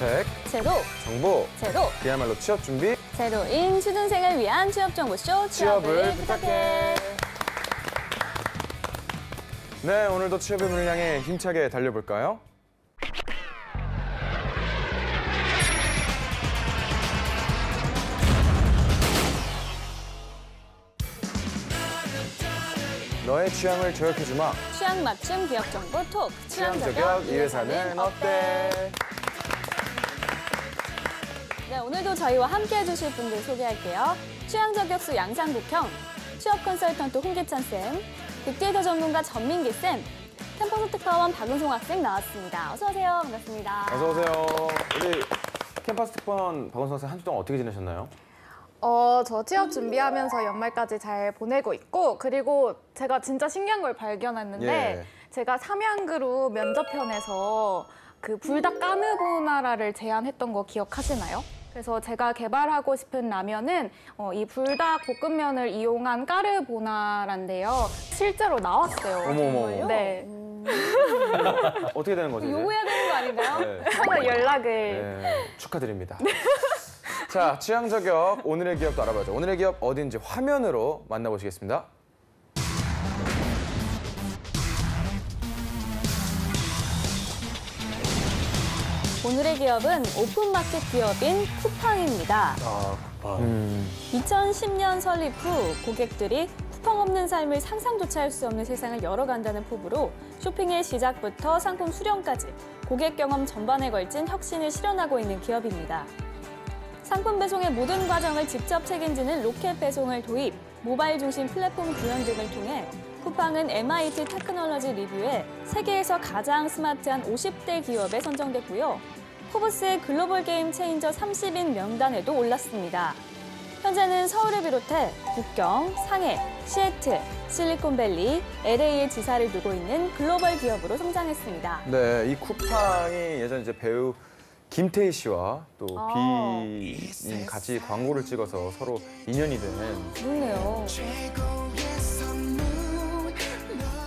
혜택, 제도, 정보, 제도, 그야말로 취업 준비, 제도인 취준생을 위한 취업정보쇼 취업을 부탁해. 네, 오늘도 취업의 문을 향해 힘차게 달려볼까요? 너의 취향을 저격해주마. 취향 맞춤 기업 정보 톡. 취향 저격 이 회사는 어때? 네, 오늘도 저희와 함께 해주실 분들 소개할게요. 취향 저격수 양상국형, 취업 컨설턴트 홍기찬 쌤, 빅데이터 전문가 전민기 쌤, 캠퍼스 특파원 박은송 학생 나왔습니다. 어서 오세요. 반갑습니다. 어서 오세요. 우리 캠퍼스 특파원 박은성 학생 한 주 동안 어떻게 지내셨나요? 저 취업 준비하면서 연말까지 잘 보내고 있고, 그리고 제가 진짜 신기한 걸 발견했는데 예. 제가 삼양그룹 면접편에서 그 불닭 까르보나라를 제안했던 거 기억하시나요? 그래서 제가 개발하고 싶은 라면은 이 불닭 볶음면을 이용한 까르보나라인데요. 실제로 나왔어요. 어머어머. 네. 어떻게 되는 거죠? 이제? 요구해야 되는 거 아닌가요? 네. 한번 연락을. 네, 축하드립니다. 자, 취향 저격 오늘의 기업도 알아봐야죠. 오늘의 기업 어딘지 화면으로 만나보시겠습니다. 오늘의 기업은 오픈마켓 기업인 쿠팡입니다. 아, 쿠팡. 2010년 설립 후 고객들이 쿠팡 없는 삶을 상상조차 할 수 없는 세상을 열어간다는 포부로 쇼핑의 시작부터 상품 수령까지 고객 경험 전반에 걸친 혁신을 실현하고 있는 기업입니다. 상품 배송의 모든 과정을 직접 책임지는 로켓 배송을 도입, 모바일 중심 플랫폼 구현 등을 통해 쿠팡은 MIT 테크놀로지 리뷰에 세계에서 가장 스마트한 50대 기업에 선정됐고요. 포브스의 글로벌 게임 체인저 30인 명단에도 올랐습니다. 현재는 서울을 비롯해 북경, 상해, 시애틀, 실리콘밸리, LA에 지사를 두고 있는 글로벌 기업으로 성장했습니다. 네, 이 쿠팡이 예전 이제 배우 김태희 씨와 또 비님 같이 광고를 찍어서 서로 인연이 된. 그렇네요.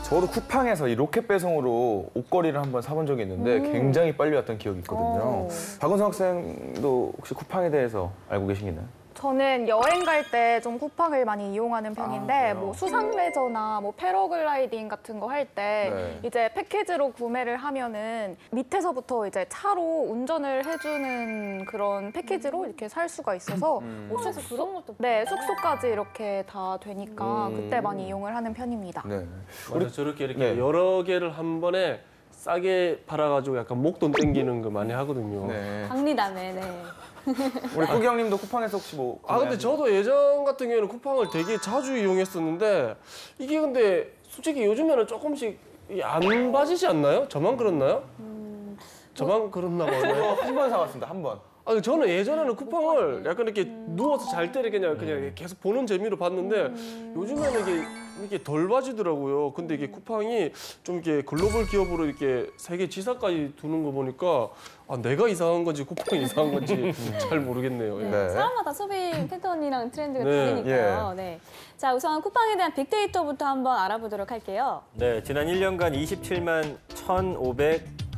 저도 쿠팡에서 이 로켓 배송으로 옷걸이를 한번 사본 적이 있는데 굉장히 빨리 왔던 기억이 있거든요. 박은성 학생도 혹시 쿠팡에 대해서 알고 계시나요? 저는 여행 갈 때 좀 쿠팡을 많이 이용하는 편인데 그래요? 뭐 수상 레저나 뭐 패러글라이딩 같은 거 할 때 네. 이제 패키지로 구매를 하면은 밑에서부터 이제 차로 운전을 해주는 그런 패키지로 이렇게 살 수가 있어서 뭐 그런 것도 네, 숙소까지 이렇게 다 되니까 음. 그때 많이 이용을 하는 편입니다. 네. 우리 저렇게 이렇게 네. 여러 개를 한 번에 싸게 팔아가지고 약간 목돈 땡기는 거 많이 하거든요. 네. 박리담에, 네. 우리 꾸기 형님도 쿠팡에서 혹시 뭐. 근데 저도 예전 같은 경우에는 쿠팡을 되게 자주 이용했었는데 이게 근데 솔직히 요즘에는 조금씩 안 빠지지 않나요? 저만 그렇나요? 저만 그렇나 봐요. 한 번 사왔습니다, 한 번. 저는 예전에는 쿠팡을 약간 이렇게 누워서 잘 때 그냥 계속 보는 재미로 봤는데 요즘에는 이게 덜 빠지더라고요. 근데 이게 쿠팡이 좀 이렇게 글로벌 기업으로 이렇게 세계 지사까지 두는 거 보니까 내가 이상한 건지 쿠팡이 이상한 건지 잘 모르겠네요. 예. 네. 사람마다 소비 패턴이랑 트렌드가 네. 다르니까요. 네. 자, 우선 쿠팡에 대한 빅데이터부터 한번 알아보도록 할게요. 네, 지난 1년간 27만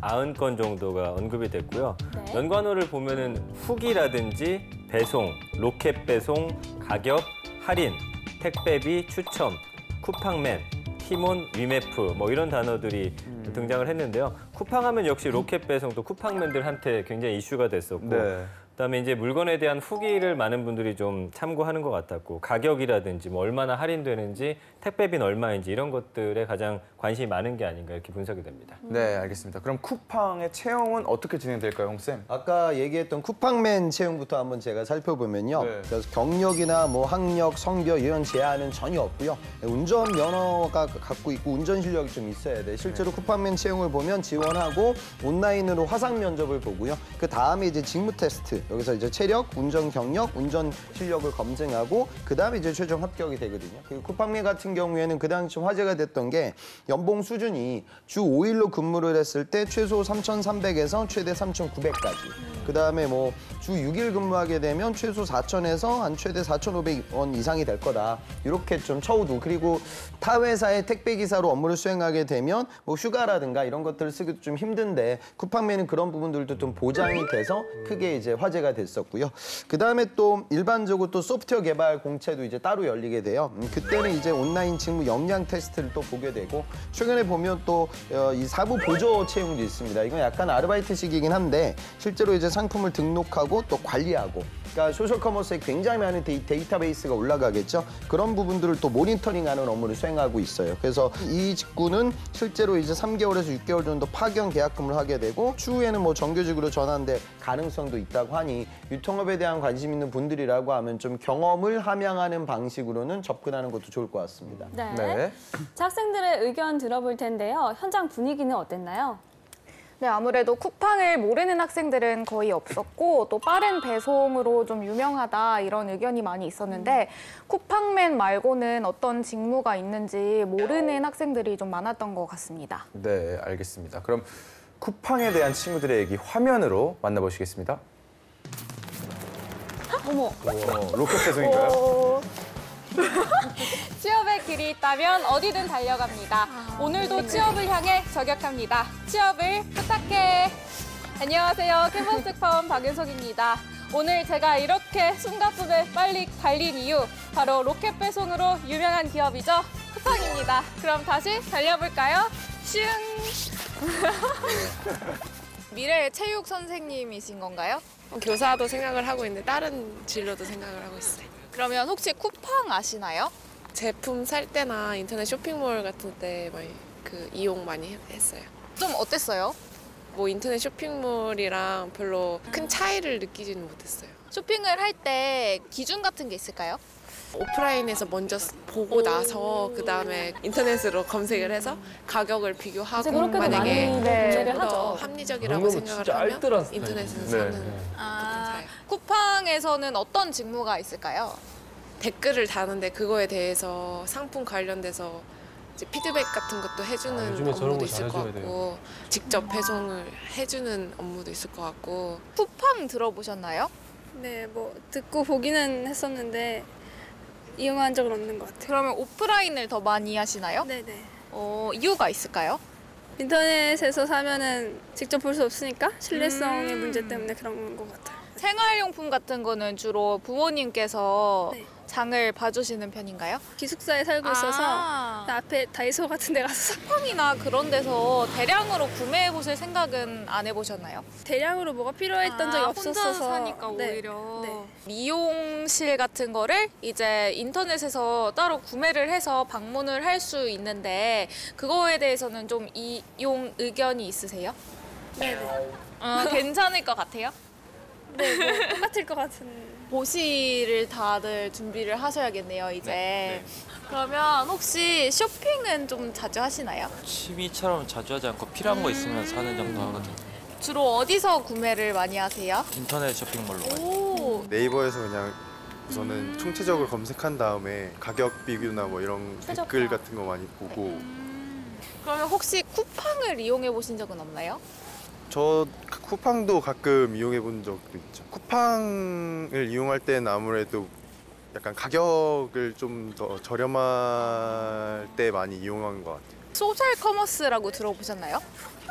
1,590건 정도가 언급이 됐고요. 네. 연관어를 보면은 후기라든지 배송, 로켓 배송, 가격, 할인, 택배비, 추첨, 쿠팡맨, 티몬, 위메프 뭐 이런 단어들이 등장을 했는데요. 쿠팡하면 역시 로켓 배송 또 쿠팡맨들한테 굉장히 이슈가 됐었고 네. 그다음에 이제 물건에 대한 후기를 많은 분들이 좀 참고하는 것 같았고 가격이라든지 뭐 얼마나 할인되는지 택배비는 얼마인지 이런 것들에 가장 관심이 많은 게 아닌가 이렇게 분석이 됩니다. 네, 알겠습니다. 그럼 쿠팡의 채용은 어떻게 진행될까요, 홍쌤? 아까 얘기했던 쿠팡맨 채용부터 한번 제가 살펴보면요. 네. 그래서 경력이나 뭐 학력, 성별 이런 제한은 전혀 없고요. 운전 면허가 갖고 있고 운전 실력이 좀 있어야 돼. 실제로 쿠팡맨 채용을 보면 지원하고 온라인으로 화상 면접을 보고요. 그 다음에 이제 직무 테스트 여기서 이제 체력, 운전 경력, 운전 실력을 검증하고 그다음에 이제 최종 합격이 되거든요. 그리고 쿠팡맨 같은 경우에는 그 당시 좀 화제가 됐던 게 연봉 수준이 주 5일로 근무를 했을 때 최소 3,300에서 최대 3,900까지. 그다음에 뭐 주 6일 근무하게 되면 최소 4,000에서 한 최대 4,500원 이상이 될 거다. 이렇게 좀 처우도. 그리고 타 회사의 택배 기사로 업무를 수행하게 되면 뭐 휴가라든가 이런 것들을 쓰기도 좀 힘든데 쿠팡맨은 그런 부분들도 좀 보장이 돼서 크게 이제 화제가 됐었고요. 그다음에 또 일반적으로 또 소프트웨어 개발 공채도 이제 따로 열리게 돼요. 그때는 이제 온라인 직무 역량 테스트를 또 보게 되고 최근에 보면 또 이 사부 보조 채용도 있습니다. 이건 약간 아르바이트식이긴 한데 실제로 이제 상품을 등록하고 또 관리하고 그러니까 소셜커머스에 굉장히 많은 데이터베이스가 올라가겠죠. 그런 부분들을 또 모니터링하는 업무를 수행하고 있어요. 그래서 이 직구는 실제로 이제 3개월에서 6개월 정도 파견 계약금을 하게 되고 추후에는 뭐 정규직으로 전환될 가능성도 있다고 하니 유통업에 대한 관심 있는 분들이라고 하면 좀 경험을 함양하는 방식으로는 접근하는 것도 좋을 것 같습니다. 네. 네. 자, 학생들의 의견 들어볼 텐데요. 현장 분위기는 어땠나요? 네, 아무래도 쿠팡을 모르는 학생들은 거의 없었고 또 빠른 배송으로 좀 유명하다 이런 의견이 많이 있었는데 쿠팡맨 말고는 어떤 직무가 있는지 모르는 학생들이 좀 많았던 것 같습니다. 네, 알겠습니다. 그럼 쿠팡에 대한 친구들의 얘기 화면으로 만나보시겠습니다. 어머. 로켓 배송인가요? 취업의 길이 있다면 어디든 달려갑니다. 오늘도 취업을 향해 저격합니다. 취업을 부탁해. 안녕하세요. 캠퍼스파원 박윤석입니다. 오늘 제가 이렇게 숨가쁘게 빨리 달린 이유 바로 로켓 배송으로 유명한 기업이죠. 쿠팡입니다. 그럼 다시 달려볼까요? 슝! 미래의 체육 선생님이신 건가요? 교사도 생각을 하고 있는데 다른 진로도 생각을 하고 있어요. 그러면 혹시 쿠팡 아시나요? 제품 살 때나 인터넷 쇼핑몰 같은 때 많이 이용 많이 했어요. 좀 어땠어요? 뭐 인터넷 쇼핑몰이랑 별로 큰 차이를 느끼지는 못했어요. 쇼핑을 할 때 기준 같은 게 있을까요? 오프라인에서 먼저 보고 나서 그다음에 인터넷으로 검색을 해서 가격을 비교하고 이제 그렇게도 만약에 많이 네. 구매를 좀 더 하죠. 합리적이라고 그런 거는 생각을 진짜 하면 알뜰한 스타일이네. 인터넷에서 네. 사는 아, 쿠팡에서는 어떤 직무가 있을까요? 댓글을 다는데 그거에 대해서 상품 관련돼서 이제 피드백 같은 것도 해주는 요즘에 저런 업무도 거 있을 것 잘해줘야 같고 직접 배송을 해주는 업무도 있을 것 같고 쿠팡 들어보셨나요? 네, 뭐 듣고 보기는 했었는데 이용한 적은 없는 것 같아요. 그러면 오프라인을 더 많이 하시나요? 네네. 이유가 있을까요? 인터넷에서 사면은 직접 볼 수 없으니까 신뢰성의 문제 때문에 그런 것 같아요. 생활용품 같은 거는 주로 부모님께서 네. 장을 봐주시는 편인가요? 기숙사에 살고 있어서 아, 그 앞에 다이소 같은 데 가서 쿠팡이나 그런 데서 대량으로 구매해 보실 생각은 안 해보셨나요? 대량으로 뭐가 필요했던 적이 없었어서 혼자 사니까 네. 오히려 네. 미용실 같은 거를 이제 인터넷에서 따로 구매를 해서 방문을 할 수 있는데 그거에 대해서는 좀 이용 의견이 있으세요? 네네. 괜찮을 것 같아요? 네, 뭐 똑같을 것 같은. 고시를 다들 준비를 하셔야겠네요, 이제. 그러면 혹시 쇼핑은 좀 자주 하시나요? 취미처럼 자주 하지 않고 필요한 거 있으면 사는 정도 하거든요. 주로 어디서 구매를 많이 하세요? 인터넷 쇼핑몰로 많이. 오, 네이버에서 그냥 우선은 총체적으로 검색한 다음에 가격 비교나 뭐 이런 댓글 같은 거 많이 보고 그러면 혹시 쿠팡을 이용해 보신 적은 없나요? 저 쿠팡도 가끔 이용해 본 적도 있죠. 쿠팡을 이용할 때는 아무래도 약간 가격을 좀 더 저렴할 때 많이 이용한 것 같아요. 소셜 커머스라고 들어보셨나요?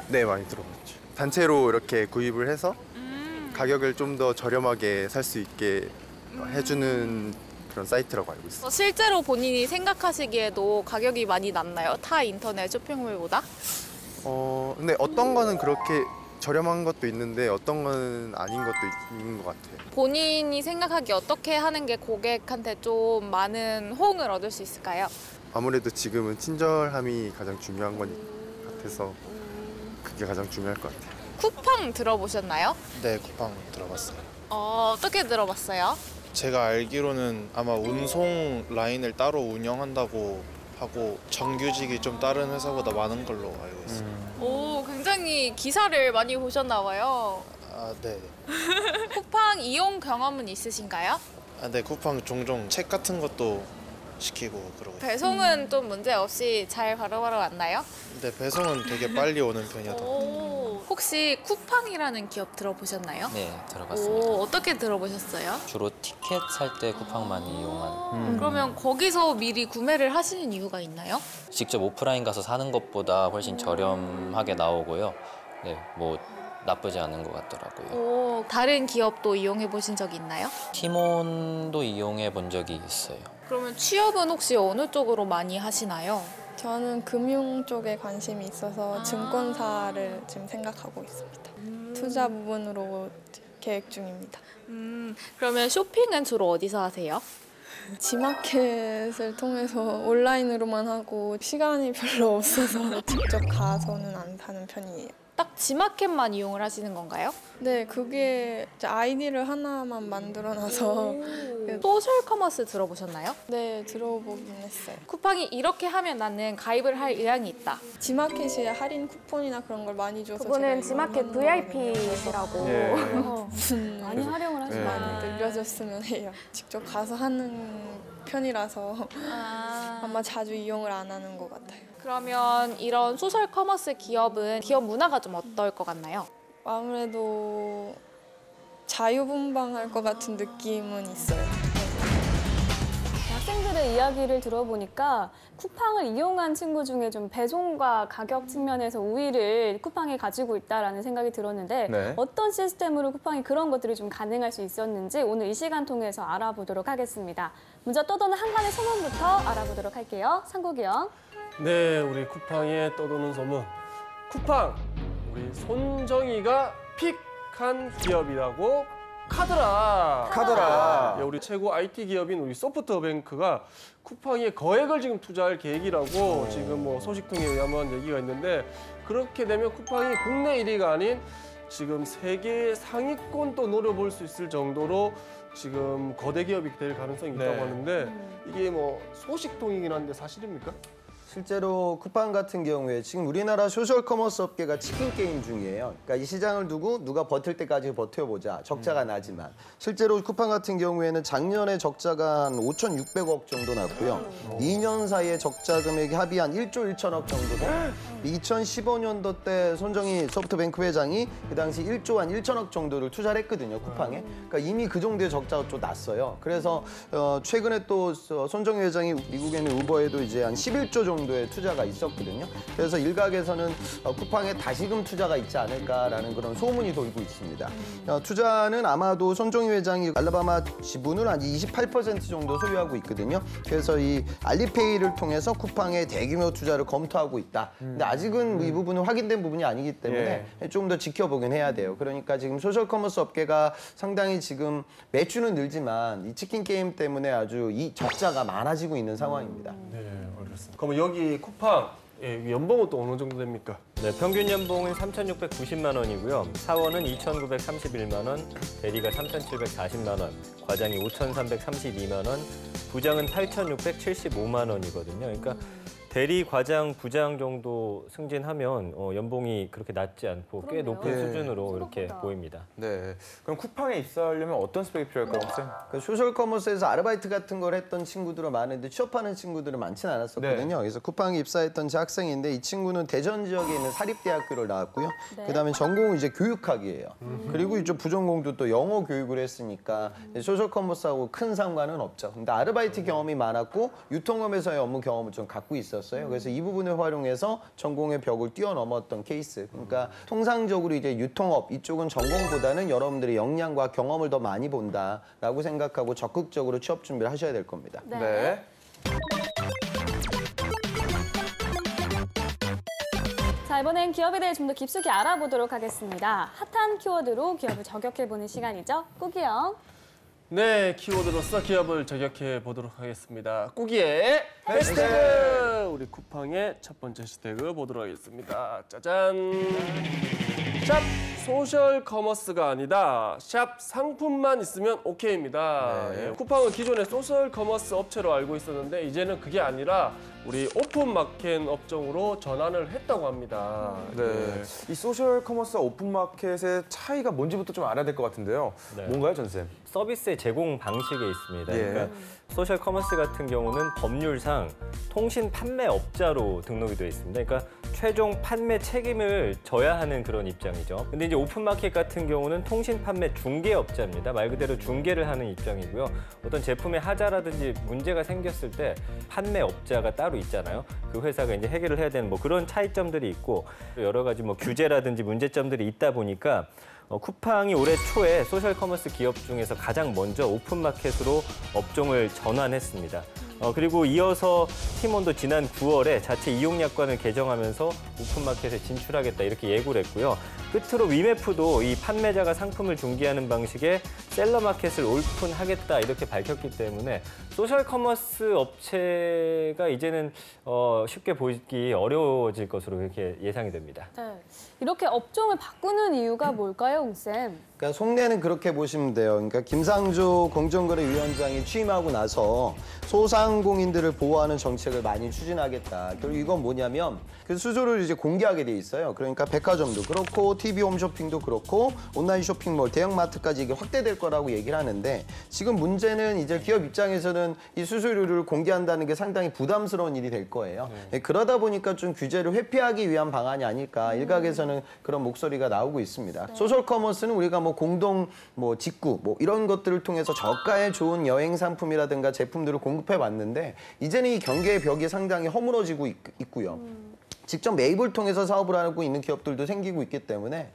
네, 많이 들어봤죠. 단체로 이렇게 구입을 해서 가격을 좀 더 저렴하게 살 수 있게 해주는 그런 사이트라고 알고 있어요. 실제로 본인이 생각하시기에도 가격이 많이 낮나요? 타 인터넷 쇼핑몰보다? 근데 어떤 거는 그렇게 저렴한 것도 있는데 어떤 거는 아닌 것도 있는 것 같아요. 본인이 생각하기에 어떻게 하는 게 고객한테 좀 많은 호응을 얻을 수 있을까요? 아무래도 지금은 친절함이 가장 중요한 것 같아서 그게 가장 중요할 것 같아요. 쿠팡 들어보셨나요? 네, 쿠팡 들어봤어요. 어떻게 들어봤어요? 제가 알기로는 아마 운송 라인을 따로 운영한다고 하고 정규직이 좀 다른 회사보다 많은 걸로 알고 있어요. 오, 굉장히 기사를 많이 보셨나 봐요. 아, 네. 쿠팡 이용 경험은 있으신가요? 아, 네, 쿠팡 종종 책 같은 것도 시키고 그러고. 배송은 좀 문제 없이 잘 바로바로 왔나요? 근데 배송은 되게 빨리 오는 편이어서. 혹시 쿠팡이라는 기업 들어보셨나요? 네, 들어갔습니다. 어떻게 들어보셨어요? 주로 티켓 살 때 쿠팡 많이 이용하는. 그러면 거기서 미리 구매를 하시는 이유가 있나요? 직접 오프라인 가서 사는 것보다 훨씬 저렴하게 나오고요. 네, 뭐 나쁘지 않은 것 같더라고요. 다른 기업도 이용해 보신 적 있나요? 티몬도 이용해 본 적이 있어요. 그러면 취업은 혹시 어느 쪽으로 많이 하시나요? 저는 금융 쪽에 관심이 있어서 증권사를 지금 생각하고 있습니다. 투자 부분으로 계획 중입니다. 그러면 쇼핑은 주로 어디서 하세요? 지마켓을 통해서 온라인으로만 하고 시간이 별로 없어서 직접 가서는 안 사는 편이에요. 딱 지마켓만 이용을 하시는 건가요? 네, 그게 이제 아이디를 하나만 만들어놔서 소셜 커머스 들어보셨나요? 네, 들어보긴 했어요. 쿠팡이 이렇게 하면 나는 가입을 할 의향이 있다. 지마켓이 할인 쿠폰이나 그런 걸 많이 줘서 그거는 제가 지마켓 이용하는 VIP시라고. 예. 무슨 많이 활용을 하시는 것 많이 같아요. 늘려줬으면 해요. 직접 가서 하는 편이라서 아마 자주 이용을 안 하는 것 같아요. 그러면 이런 소셜 커머스 기업은 기업 문화가 좀 어떨 것 같나요? 아무래도 자유분방할 것 같은 느낌은 있어요. 학생들의 이야기를 들어보니까 쿠팡을 이용한 친구 중에 좀 배송과 가격 측면에서 우위를 쿠팡이 가지고 있다라는 생각이 들었는데 네. 어떤 시스템으로 쿠팡이 그런 것들이 좀 가능할 수 있었는지 오늘 이 시간 통해서 알아보도록 하겠습니다. 먼저 떠도는 한간의 소문부터 알아보도록 할게요. 상국이요. 네, 우리 쿠팡의 떠도는 소문. 쿠팡, 우리 손정희가 픽한 기업이라고 카더라. 예, 우리 최고 IT 기업인 우리 소프트뱅크가 쿠팡에 거액을 지금 투자할 계획이라고 지금 뭐 소식통에 의하면 얘기가 있는데 그렇게 되면 쿠팡이 국내 1위가 아닌 지금 세계 상위권 또 노려볼 수 있을 정도로 지금 거대 기업이 될 가능성이 있다고 네. 하는데 이게 뭐 소식통이긴 한데 사실입니까? 실제로 쿠팡 같은 경우에 지금 우리나라 소셜 커머스 업계가 치킨 게임 중이에요. 그러니까 이 시장을 두고 누가 버틸 때까지 버텨보자. 적자가 나지만. 실제로 쿠팡 같은 경우에는 작년에 적자가 한 5,600억 정도 났고요. 2년 사이에 적자 금액이 합의 한 1조 1천억 정도 돼요. 2015년도 때 손정희 소프트뱅크 회장이 그 당시 1조 한 1천억 정도를 투자를 했거든요, 쿠팡에. 그러니까 이미 그 정도의 적자가 좀 났어요. 그래서 최근에 또 손정희 회장이 미국에 있는 우버에도 이제 한 11조 정도의 투자가 있었거든요. 그래서 일각에서는 쿠팡에 다시금 투자가 있지 않을까라는 그런 소문이 돌고 있습니다. 투자는 아마도 손정희 회장이 알라바마 지분을 한 28% 정도 소유하고 있거든요. 그래서 이 알리페이를 통해서 쿠팡에 대규모 투자를 검토하고 있다. 근데 아직은 이 부분은 확인된 부분이 아니기 때문에 조금 더 지켜보긴 해야 돼요. 그러니까 지금 소셜 커머스 업계가 상당히 지금 매출은 늘지만 이 치킨 게임 때문에 아주 이 적자가 많아지고 있는 상황입니다. 네, 알겠습니다. 그러면 여기 쿠팡 연봉은 또 어느 정도 됩니까? 네, 평균 연봉은 3,690만 원이고요. 사원은 2,931만 원, 대리가 3,740만 원, 과장이 5,332만 원, 부장은 8,675만 원이거든요. 그러니까 대리, 과장, 부장 정도 승진하면 연봉이 그렇게 낮지 않고 꽤 그러네요. 높은 네. 수준으로 이렇게 생각보다. 보입니다. 네. 그럼 쿠팡에 입사하려면 어떤 스펙이 필요할까요, 학생? 그 소셜 커머스에서 아르바이트 같은 걸 했던 친구들은 많은데 취업하는 친구들은 많지는 않았었거든요. 그래서 쿠팡에 입사했던 제 학생인데 이 친구는 대전 지역에 있는 사립대학교를 나왔고요. 그다음에 전공은 이제 교육학이에요. 그리고 이제 부전공도 또 영어 교육을 했으니까 소셜 커머스하고 큰 상관은 없죠. 근데 아르바이트 경험이 많았고 유통업에서의 업무 경험을 좀 갖고 있었어요. 그래서 이 부분을 활용해서 전공의 벽을 뛰어넘었던 케이스. 그러니까 통상적으로 이제 유통업 이쪽은 전공보다는 여러분들의 역량과 경험을 더 많이 본다라고 생각하고 적극적으로 취업 준비를 하셔야 될 겁니다. 네. 자, 이번엔 기업에 대해 좀 더 깊숙이 알아보도록 하겠습니다. 핫한 키워드로 기업을 저격해보는 시간이죠. 꾸기요. 네, 키워드로서 기업을 저격해 보도록 하겠습니다. 꾸기의 해시태그! 우리 쿠팡의 첫 번째 해시태그 보도록 하겠습니다. 짜잔! 샵 소셜 커머스가 아니다. 샵 상품만 있으면 오케이입니다. 예, 쿠팡은 기존에 소셜 커머스 업체로 알고 있었는데 이제는 그게 아니라 우리 오픈마켓 업종으로 전환을 했다고 합니다. 네. 이 소셜 커머스와 오픈마켓의 차이가 뭔지부터 좀 알아야 될 것 같은데요. 네. 뭔가요, 전쌤? 서비스의 제공 방식에 있습니다. 예. 그러니까 소셜 커머스 같은 경우는 법률상 통신 판매업자로 등록이 되어 있습니다. 그러니까 최종 판매 책임을 져야 하는 그런 입장이죠. 근데 이제 오픈마켓 같은 경우는 통신 판매 중개업자입니다. 말 그대로 중개를 하는 입장이고요. 어떤 제품의 하자라든지 문제가 생겼을 때 판매업자가 따로 있잖아요. 그 회사가 이제 해결을 해야 되는 뭐 그런 차이점들이 있고 여러 가지 뭐 규제라든지 문제점들이 있다 보니까 쿠팡이 올해 초에 소셜 커머스 기업 중에서 가장 먼저 오픈마켓으로 업종을 전환했습니다. 그리고 이어서 팀원도 지난 9월에 자체 이용약관을 개정하면서 오픈마켓에 진출하겠다 이렇게 예고를 했고요. 끝으로 위메프도 이 판매자가 상품을 중개하는 방식의 셀러마켓을 오픈하겠다 이렇게 밝혔기 때문에 소셜 커머스 업체가 이제는 쉽게 보기 어려워질 것으로 그렇게 예상이 됩니다. 네. 이렇게 업종을 바꾸는 이유가 뭘까요, 웅쌤? 그러니까 속내는 그렇게 보시면 돼요. 그러니까 김상조 공정거래위원장이 취임하고 나서 소상공인들을 보호하는 정책을 많이 추진하겠다. 결국 이건 뭐냐면 그 수수료를 이제 공개하게 돼 있어요. 그러니까 백화점도 그렇고 TV 홈쇼핑도 그렇고 온라인 쇼핑몰, 대형마트까지 이게 확대될 거라고 얘기를 하는데 지금 문제는 이제 기업 입장에서는 이 수수료를 공개한다는 게 상당히 부담스러운 일이 될 거예요. 그러다 보니까 좀 규제를 회피하기 위한 방안이 아닐까 일각에서는 그런 목소리가 나오고 있습니다. 소셜 커머스는 우리가 뭐 공동 직구 이런 것들을 통해서 저가의 좋은 여행 상품이라든가 제품들을 공급해 왔는데 이제는 이 경계의 벽이 상당히 허물어지고 있고요. 직접 매입을 통해서 사업을 하고 있는 기업들도 생기고 있기 때문에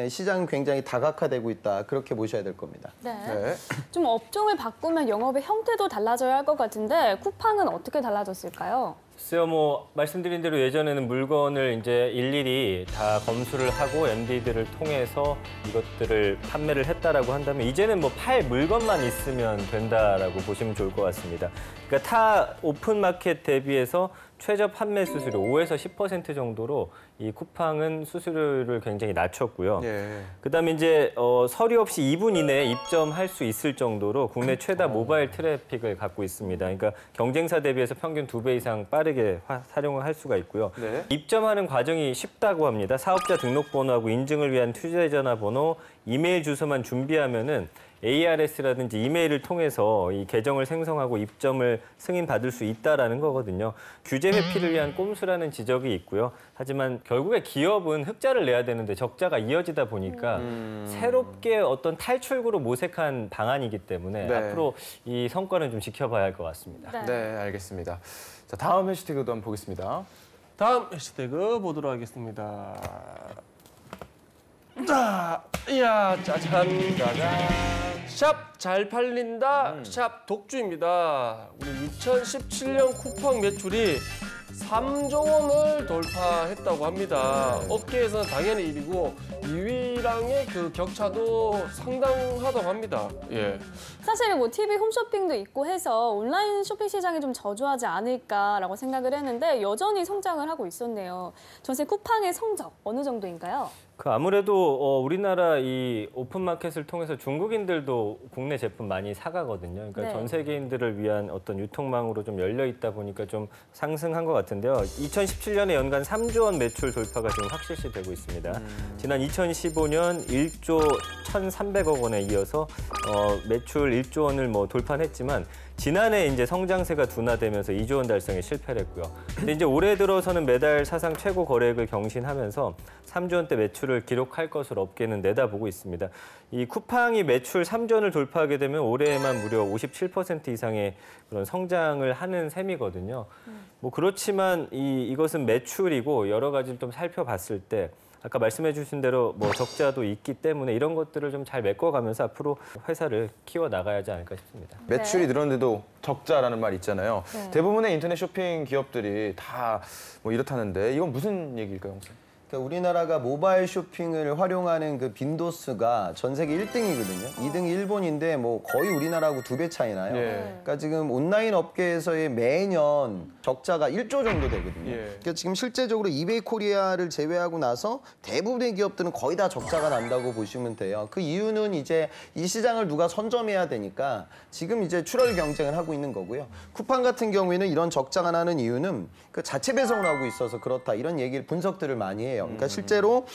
시장은 굉장히 다각화되고 있다. 그렇게 보셔야 될 겁니다. 네. 네. 좀 업종을 바꾸면 영업의 형태도 달라져야 할 것 같은데 쿠팡은 어떻게 달라졌을까요? 글쎄요, 뭐 말씀드린 대로 예전에는 물건을 이제 일일이 다 검수를 하고 MD들을 통해서 이것들을 판매를 했다라고 한다면 이제는 뭐 팔 물건만 있으면 된다라고 보시면 좋을 것 같습니다. 그러니까 타 오픈마켓 대비해서 최저 판매 수수료 5에서 10% 정도로 이 쿠팡은 수수료를 굉장히 낮췄고요. 예. 그다음에 이제 서류 없이 2분 이내에 입점할 수 있을 정도로 국내 최다 모바일 트래픽을 갖고 있습니다. 그러니까 경쟁사 대비해서 평균 2배 이상 빠르게 사용을 할 수가 있고요. 네. 입점하는 과정이 쉽다고 합니다. 사업자 등록번호하고 인증을 위한 휴대전화번호, 이메일 주소만 준비하면은 ARS라든지 이메일을 통해서 이 계정을 생성하고 입점을 승인받을 수 있다라는 거거든요. 규제 회피를 위한 꼼수라는 지적이 있고요. 하지만 결국에 기업은 흑자를 내야 되는데 적자가 이어지다 보니까 새롭게 어떤 탈출구로 모색한 방안이기 때문에 네. 앞으로 이 성과는 좀 지켜봐야 할 것 같습니다. 네, 알겠습니다. 자, 다음 해시태그도 한번 보겠습니다. 다음 해시태그 보도록 하겠습니다. 자, 이야, 짜잔. 샵 잘 팔린다, 샵 독주입니다. 우리 2017년 쿠팡 매출이 3조 원을 돌파했다고 합니다. 업계에서는 당연히 1위고 2위랑의 그 격차도 상당하다고 합니다. 예. 사실 뭐 TV 홈쇼핑도 있고 해서 온라인 쇼핑 시장이 좀 저조하지 않을까라고 생각을 했는데 여전히 성장을 하고 있었네요. 전세 쿠팡의 성적 어느 정도인가요? 아무래도 우리나라 이 오픈마켓을 통해서 중국인들도 국내 제품 많이 사가거든요. 그러니까 네. 전 세계인들을 위한 어떤 유통망으로 좀 열려 있다 보니까 좀 상승한 것 같은데요. 2017년에 연간 3조 원 매출 돌파가 지금 확실시 되고 있습니다. 지난 2015년 1조 1,300억 원에 이어서 매출 1조 원을 뭐 돌파했지만 지난해 이제 성장세가 둔화되면서 2조 원 달성에 실패를 했고요. 근데 이제 올해 들어서는 매달 사상 최고 거래액을 경신하면서 3조 원대 매출을 기록할 것으로 업계는 내다보고 있습니다. 이 쿠팡이 매출 3조 원을 돌파하게 되면 올해에만 무려 57% 이상의 그런 성장을 하는 셈이거든요. 뭐 그렇지만 이것은 매출이고 여러 가지를 좀 살펴봤을 때 아까 말씀해 주신 대로 뭐 적자도 있기 때문에 이런 것들을 좀 잘 메꿔가면서 앞으로 회사를 키워나가야 하지 않을까 싶습니다. 매출이 늘었는데도 적자라는 말 있잖아요. 네. 대부분의 인터넷 쇼핑 기업들이 다 뭐 이렇다는데 이건 무슨 얘기일까요, 혹시? 그러니까 우리나라가 모바일 쇼핑을 활용하는 그 빈도수가 전 세계 1등이거든요. 2등이 일본인데 뭐 거의 우리나라하고 2배 차이 나요. 그러니까 지금 온라인 업계에서의 매년 적자가 1조 정도 되거든요. 그러니까 지금 실제적으로 이베이 코리아를 제외하고 나서 대부분의 기업들은 거의 다 적자가 난다고 보시면 돼요. 그 이유는 이제 이 시장을 누가 선점해야 되니까 지금 이제 출혈 경쟁을 하고 있는 거고요. 쿠팡 같은 경우에는 이런 적자가 나는 이유는 그 자체 배송을 하고 있어서 그렇다 이런 얘기를 분석들을 많이 해요. 그러니까 실제로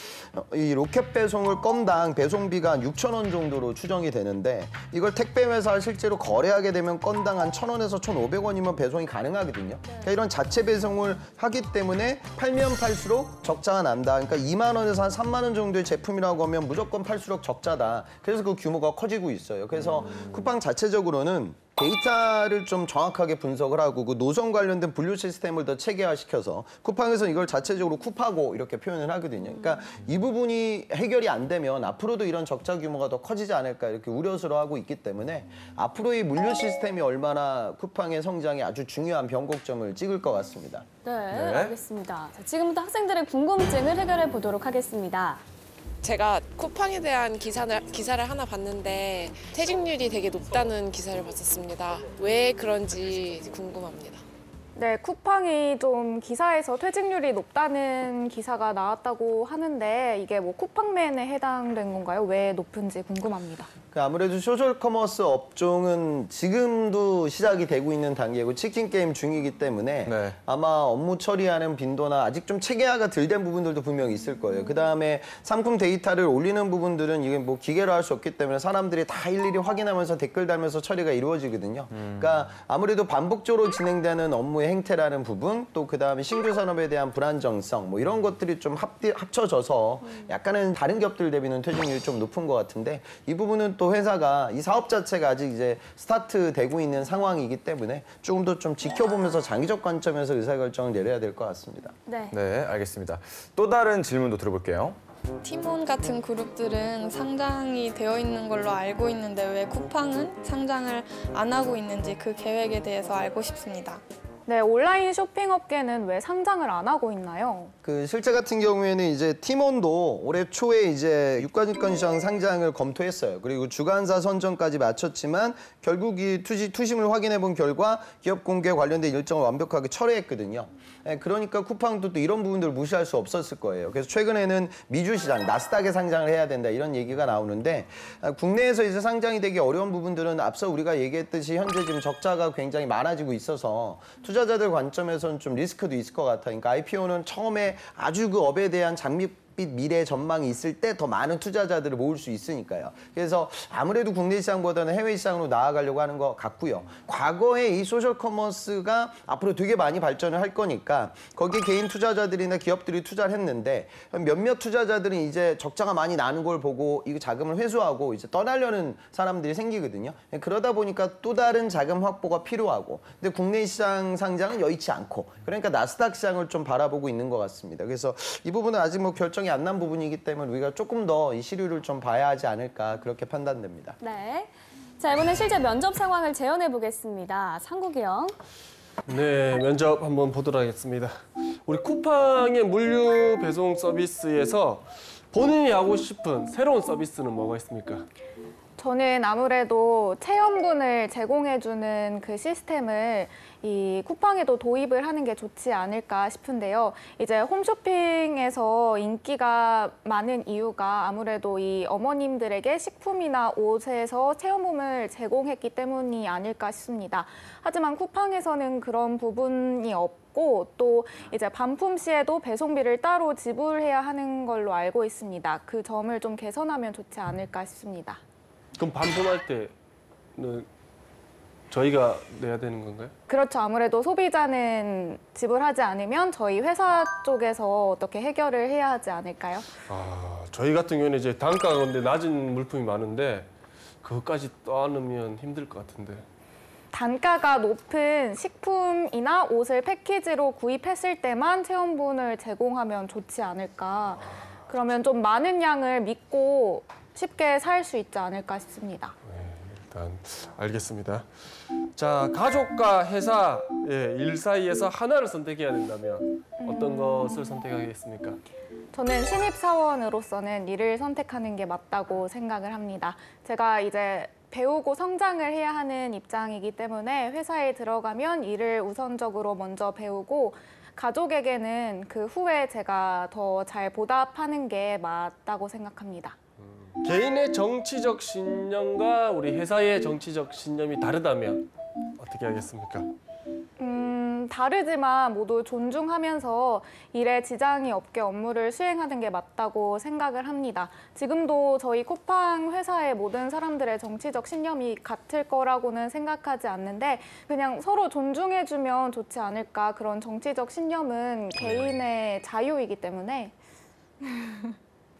이 로켓 배송을 건당 배송비가 한 6,000원 정도로 추정이 되는데 이걸 택배 회사가 실제로 거래하게 되면 건당 한 1,000원에서 1,500원이면 배송이 가능하거든요. 그러니까 이런 자체 배송을 하기 때문에 팔면 팔수록 적자가 난다. 그러니까 2만 원에서 한 3만 원 정도의 제품이라고 하면 무조건 팔수록 적자다. 그래서 그 규모가 커지고 있어요. 그래서 쿠팡 자체적으로는 데이터를 좀 정확하게 분석을 하고 그 노선 관련된 분류 시스템을 더 체계화시켜서 쿠팡에서 이걸 자체적으로 쿱하고 이렇게 표현을 하거든요. 그러니까 이 부분이 해결이 안 되면 앞으로도 이런 적자 규모가 더 커지지 않을까 이렇게 우려스러워하고 있기 때문에 앞으로의 물류 시스템이 얼마나 쿠팡의 성장에 아주 중요한 변곡점을 찍을 것 같습니다. 네, 알겠습니다. 자, 지금부터 학생들의 궁금증을 해결해 보도록 하겠습니다. 제가 쿠팡에 대한 기사를 하나 봤는데 퇴직률이 되게 높다는 기사를 봤었습니다. 왜 그런지 궁금합니다. 네, 쿠팡이 좀 기사에서 퇴직률이 높다는 기사가 나왔다고 하는데 이게 뭐 쿠팡맨에 해당된 건가요? 왜 높은지 궁금합니다. 아무래도 소셜 커머스 업종은 지금도 시작이 되고 있는 단계고 치킨 게임 중이기 때문에 아마 업무 처리하는 빈도나 아직 좀 체계화가 덜 된 부분들도 분명히 있을 거예요. 그다음에 상품 데이터를 올리는 부분들은 이게 뭐 기계로 할 수 없기 때문에 사람들이 다 일일이 확인하면서 댓글 달면서 처리가 이루어지거든요. 그러니까 아무래도 반복적으로 진행되는 업무의 행태라는 부분, 또 그다음에 신규 산업에 대한 불안정성 뭐 이런 것들이 좀 합쳐져서 약간은 다른 기업들 대비는 퇴직률이 좀 높은 것 같은데 이 부분은 또 회사가 이 사업 자체가 아직 이제 스타트되고 있는 상황이기 때문에 조금 더 좀 지켜보면서 장기적 관점에서 의사결정을 내려야 될 것 같습니다. 네. 네, 알겠습니다. 또 다른 질문도 들어볼게요. 티몬 같은 그룹들은 상장이 되어 있는 걸로 알고 있는데 왜 쿠팡은 상장을 안 하고 있는지 그 계획에 대해서 알고 싶습니다. 네, 온라인 쇼핑 업계는 왜 상장을 안 하고 있나요? 그 실제 같은 경우에는 이제 티몬도 올해 초에 이제 유가증권시장 상장을 검토했어요. 그리고 주관사 선정까지 마쳤지만 결국 이 투심을 확인해 본 결과 기업 공개 관련된 일정을 완벽하게 철회했거든요. 그러니까 쿠팡도 또 이런 부분들을 무시할 수 없었을 거예요. 그래서 최근에는 미주 시장, 나스닥에 상장을 해야 된다 이런 얘기가 나오는데 국내에서 이제 상장이 되기 어려운 부분들은 앞서 우리가 얘기했듯이 현재 지금 적자가 굉장히 많아지고 있어서 투자자들 관점에서는 좀 리스크도 있을 것 같아요. 그러니까 IPO는 처음에 아주 그 업에 대한 장밋빛 미래 전망이 있을 때 더 많은 투자자들을 모을 수 있으니까요. 그래서 아무래도 국내 시장보다는 해외 시장으로 나아가려고 하는 것 같고요. 과거에 이 소셜 커머스가 앞으로 되게 많이 발전을 할 거니까 거기에 개인 투자자들이나 기업들이 투자를 했는데 몇몇 투자자들은 이제 적자가 많이 나는 걸 보고 이 자금을 회수하고 이제 떠나려는 사람들이 생기거든요. 그러다 보니까 또 다른 자금 확보가 필요하고 근데 국내 시장 상장은 여의치 않고 그러니까 나스닥 시장을 좀 바라보고 있는 것 같습니다. 그래서 이 부분은 아직 뭐 결정이 안 난 부분이기 때문에 우리가 조금 더 이 시류를 좀 봐야 하지 않을까 그렇게 판단됩니다. 네. 자, 이번엔 실제 면접 상황을 재현해 보겠습니다. 상국이 형. 네, 면접 한번 보도록 하겠습니다. 우리 쿠팡의 물류 배송 서비스에서 본인이 하고 싶은 새로운 서비스는 뭐가 있습니까? 저는 아무래도 체험분을 제공해주는 그 시스템을 이 쿠팡에도 도입을 하는 게 좋지 않을까 싶은데요. 이제 홈쇼핑에서 인기가 많은 이유가 아무래도 이 어머님들에게 식품이나 옷에서 체험품을 제공했기 때문이 아닐까 싶습니다. 하지만 쿠팡에서는 그런 부분이 없고 또 이제 반품 시에도 배송비를 따로 지불해야 하는 걸로 알고 있습니다. 그 점을 좀 개선하면 좋지 않을까 싶습니다. 그럼 반품할 때는 저희가 내야 되는 건가요? 그렇죠. 아무래도 소비자는 지불하지 않으면 저희 회사 쪽에서 어떻게 해결을 해야 하지 않을까요? 저희 같은 경우는 이제 단가가 근데 낮은 물품이 많은데 그것까지 떠안으면 힘들 것 같은데. 단가가 높은 식품이나 옷을 패키지로 구입했을 때만 체험분을 제공하면 좋지 않을까. 그러면 좀 많은 양을 믿고 쉽게 살 수 있지 않을까 싶습니다. 일단 알겠습니다. 자, 가족과 회사 일 사이에서 하나를 선택해야 된다면 어떤 것을 선택하겠습니까? 저는 신입사원으로서는 일을 선택하는 게 맞다고 생각을 합니다. 제가 이제 배우고 성장을 해야 하는 입장이기 때문에 회사에 들어가면 일을 우선적으로 먼저 배우고 가족에게는 그 후에 제가 더 잘 보답하는 게 맞다고 생각합니다. 개인의 정치적 신념과 우리 회사의 정치적 신념이 다르다면 어떻게 하겠습니까? 다르지만 모두 존중하면서 일에 지장이 없게 업무를 수행하는 게 맞다고 생각을 합니다. 지금도 저희 쿠팡 회사의 모든 사람들의 정치적 신념이 같을 거라고는 생각하지 않는데 그냥 서로 존중해주면 좋지 않을까. 그런 정치적 신념은 개인의 자유이기 때문에.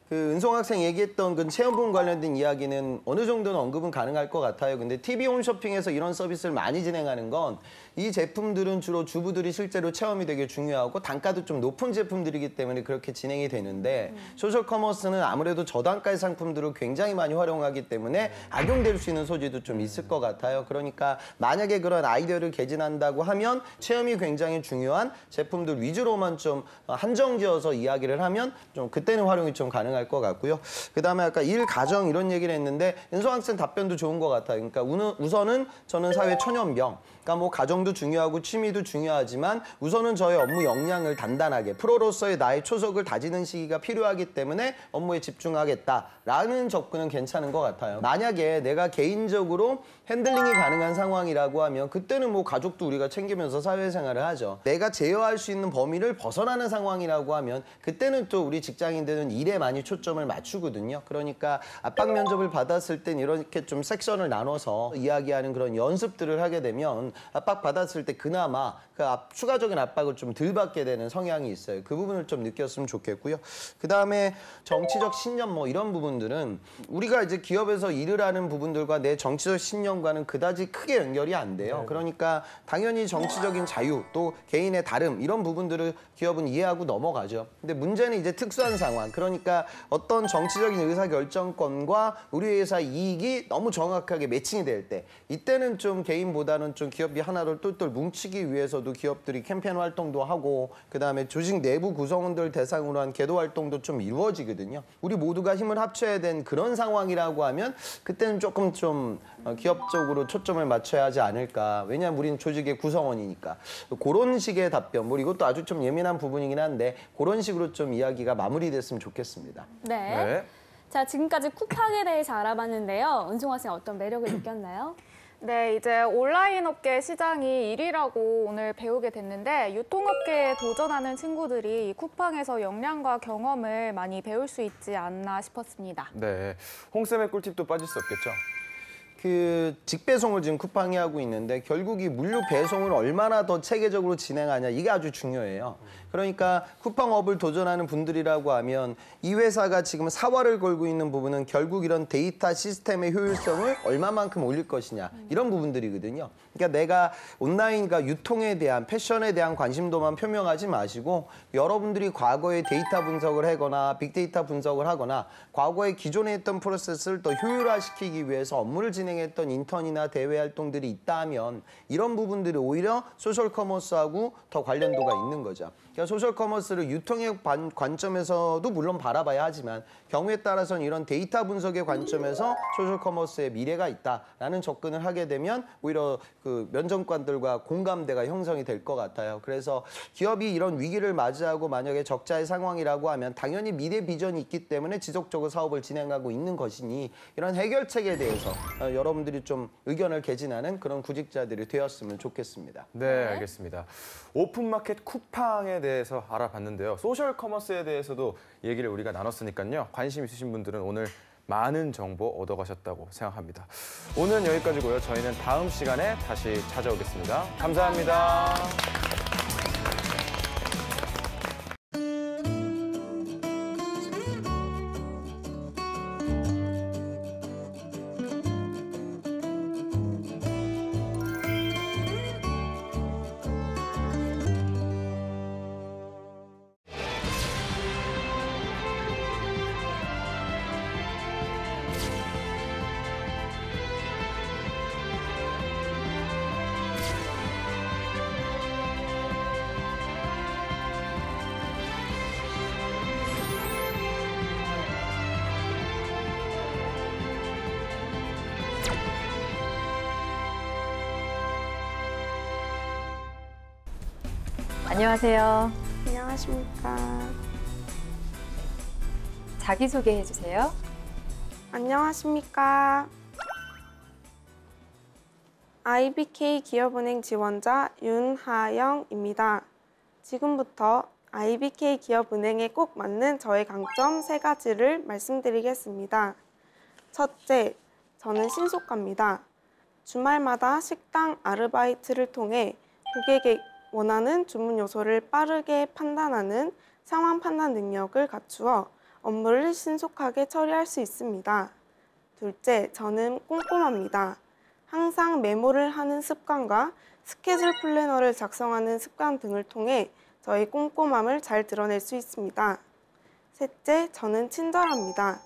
그 은송 학생 얘기했던 그 체험분 관련된 이야기는 어느 정도는 언급은 가능할 것 같아요. 근데 TV 홈쇼핑에서 이런 서비스를 많이 진행하는 건 이 제품들은 주로 주부들이 실제로 체험이 되게 중요하고 단가도 좀 높은 제품들이기 때문에 그렇게 진행이 되는데 소셜 커머스는 아무래도 저단가의 상품들을 굉장히 많이 활용하기 때문에 악용될 수 있는 소지도 좀 있을 것 같아요. 그러니까 만약에 그런 아이디어를 개진한다고 하면 체험이 굉장히 중요한 제품들 위주로만 좀 한정지어서 이야기를 하면 좀 그때는 활용이 좀 가능할 것 같고요. 그다음에 아까 일, 가정 이런 얘기를 했는데 은송 학생 답변도 좋은 것 같아요. 그러니까 우선은 저는 사회 초년병, 그러니까 뭐 가정도 중요하고 취미도 중요하지만 우선은 저의 업무 역량을 단단하게 프로로서의 나의 초석을 다지는 시기가 필요하기 때문에 업무에 집중하겠다라는 접근은 괜찮은 것 같아요. 만약에 내가 개인적으로 핸들링이 가능한 상황이라고 하면 그때는 뭐 가족도 우리가 챙기면서 사회생활을 하죠. 내가 제어할 수 있는 범위를 벗어나는 상황이라고 하면 그때는 또 우리 직장인들은 일에 많이 초점을 맞추거든요. 그러니까 압박 면접을 받았을 땐 이렇게 좀 섹션을 나눠서 이야기하는 그런 연습들을 하게 되면 압박 받았을 때 그나마 그 추가적인 압박을 좀 덜 받게 되는 성향이 있어요. 그 부분을 좀 느꼈으면 좋겠고요. 그다음에 정치적 신념 뭐 이런 부분들은 우리가 이제 기업에서 일을 하는 부분들과 내 정치적 신념과는 그다지 크게 연결이 안 돼요. 그러니까 당연히 정치적인 자유 또 개인의 다름 이런 부분들을 기업은 이해하고 넘어가죠. 근데 문제는 이제 특수한 상황. 그러니까 어떤 정치적인 의사결정권과 우리 회사 이익이 너무 정확하게 매칭이 될 때 이때는 좀 개인보다는 좀 기업이 하나를 똘똘 뭉치기 위해서도 기업들이 캠페인 활동도 하고 그다음에 조직 내부 구성원들 대상으로 한 계도 활동도 좀 이루어지거든요. 우리 모두가 힘을 합쳐야 된 그런 상황이라고 하면 그때는 조금 좀 기업 쪽으로 초점을 맞춰야 하지 않을까. 왜냐하면 우리는 조직의 구성원이니까. 그런 식의 답변, 뭐 이것도 아주 좀 예민한 부분이긴 한데 그런 식으로 좀 이야기가 마무리됐으면 좋겠습니다. 네. 자, 지금까지 쿠팡에 대해서 알아봤는데요. 은송 학생 어떤 매력을 느꼈나요? 네, 이제 온라인 업계 시장이 1위라고 오늘 배우게 됐는데 유통업계에 도전하는 친구들이 쿠팡에서 역량과 경험을 많이 배울 수 있지 않나 싶었습니다. 네, 홍쌤의 꿀팁도 빠질 수 없겠죠? 그 직배송을 지금 쿠팡이 하고 있는데 결국 이 물류 배송을 얼마나 더 체계적으로 진행하냐 이게 아주 중요해요. 그러니까 쿠팡업을 도전하는 분들이라고 하면 이 회사가 지금 사활을 걸고 있는 부분은 결국 이런 데이터 시스템의 효율성을 얼마만큼 올릴 것이냐 이런 부분들이거든요. 그러니까 내가 온라인과 유통에 대한 패션에 대한 관심도만 표명하지 마시고 여러분들이 과거에 데이터 분석을 하거나 빅데이터 분석을 하거나 과거에 기존에 했던 프로세스를 더 효율화시키기 위해서 업무를 진행했던 인턴이나 대외 활동들이 있다면 이런 부분들이 오히려 소셜 커머스하고 더 관련도가 있는 거죠. 그러니까 소셜 커머스를 유통의 관점에서도 물론 바라봐야 하지만 경우에 따라서는 이런 데이터 분석의 관점에서 소셜 커머스의 미래가 있다라는 접근을 하게 되면 오히려 그 면접관들과 공감대가 형성이 될 것 같아요. 그래서 기업이 이런 위기를 맞이하고 만약에 적자의 상황이라고 하면 당연히 미래 비전이 있기 때문에 지속적으로 사업을 진행하고 있는 것이니 이런 해결책에 대해서 여러분들이 좀 의견을 개진하는 그런 구직자들이 되었으면 좋겠습니다. 네, 알겠습니다. 오픈마켓 쿠팡에 대해서 알아봤는데요. 소셜 커머스에 대해서도 얘기를 우리가 나눴으니까요. 관심 있으신 분들은 오늘 많은 정보 얻어가셨다고 생각합니다. 오늘은 여기까지고요. 저희는 다음 시간에 다시 찾아오겠습니다. 감사합니다. 안녕하세요. 안녕하십니까. 자기소개해 주세요. 안녕하십니까. IBK 기업은행 지원자 윤하영입니다. 지금부터 IBK 기업은행에 꼭 맞는 저의 강점 3가지를 말씀드리겠습니다. 첫째, 저는 신속합니다. 주말마다 식당 아르바이트를 통해 고객이 원하는 주문 요소를 빠르게 판단하는 상황 판단 능력을 갖추어 업무를 신속하게 처리할 수 있습니다. 둘째, 저는 꼼꼼합니다. 항상 메모를 하는 습관과 스케줄 플래너를 작성하는 습관 등을 통해 저의 꼼꼼함을 잘 드러낼 수 있습니다. 셋째, 저는 친절합니다.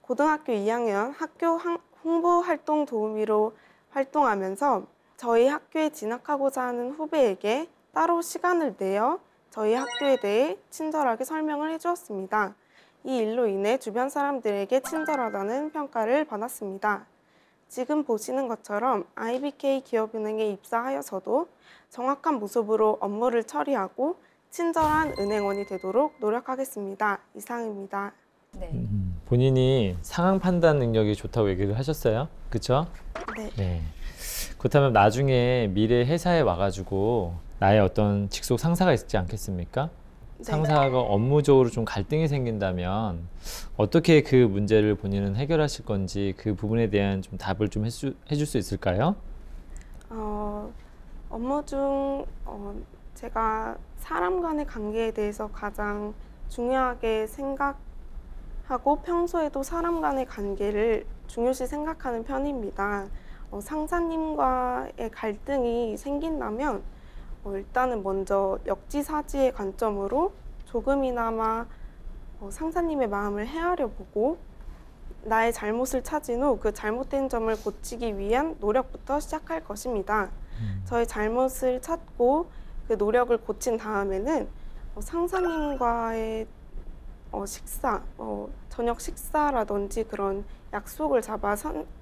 고등학교 2학년 학교 홍보 활동 도우미로 활동하면서 저희 학교에 진학하고자 하는 후배에게 따로 시간을 내어 저희 학교에 대해 친절하게 설명을 해주었습니다. 이 일로 인해 주변 사람들에게 친절하다는 평가를 받았습니다. 지금 보시는 것처럼 IBK 기업은행에 입사하여서도 정확한 모습으로 업무를 처리하고 친절한 은행원이 되도록 노력하겠습니다. 이상입니다. 네. 본인이 상황 판단 능력이 좋다고 얘기를 하셨어요. 그렇죠? 네. 그렇다면 나중에 미래 회사에 와가지고 나의 어떤 직속 상사가 있지 않겠습니까? 네. 상사가 업무적으로 좀 갈등이 생긴다면 어떻게 그 문제를 본인은 해결하실 건지 그 부분에 대한 좀 답을 좀 해줄 수 있을까요? 업무 중 제가 사람 간의 관계에 대해서 가장 중요하게 생각하고 평소에도 사람 간의 관계를 중요시 생각하는 편입니다. 상사님과의 갈등이 생긴다면 일단은 먼저 역지사지의 관점으로 조금이나마 상사님의 마음을 헤아려 보고 나의 잘못을 찾은 후 그 잘못된 점을 고치기 위한 노력부터 시작할 것입니다. 저의 잘못을 찾고 그 노력을 고친 다음에는 상사님과의 식사, 저녁 식사라든지 그런 약속을 잡아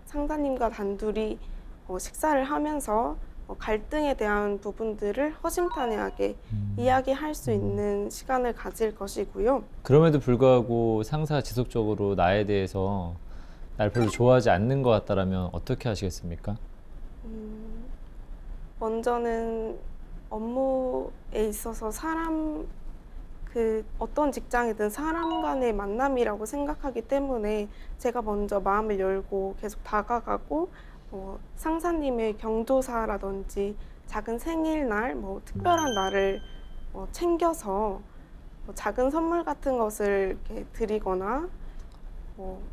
상사님과 단둘이 식사를 하면서 갈등에 대한 부분들을 허심탄회하게 이야기할 수 있는 시간을 가질 것이고요. 그럼에도 불구하고 상사가 지속적으로 나에 대해서 날 별로 좋아하지 않는 것 같다면 어떻게 하시겠습니까? 먼저는 업무에 있어서 어떤 직장이든 사람 간의 만남이라고 생각하기 때문에 제가 먼저 마음을 열고 계속 다가가고 상사님의 경조사라든지 작은 생일날, 특별한 날을 챙겨서 작은 선물 같은 것을 이렇게 드리거나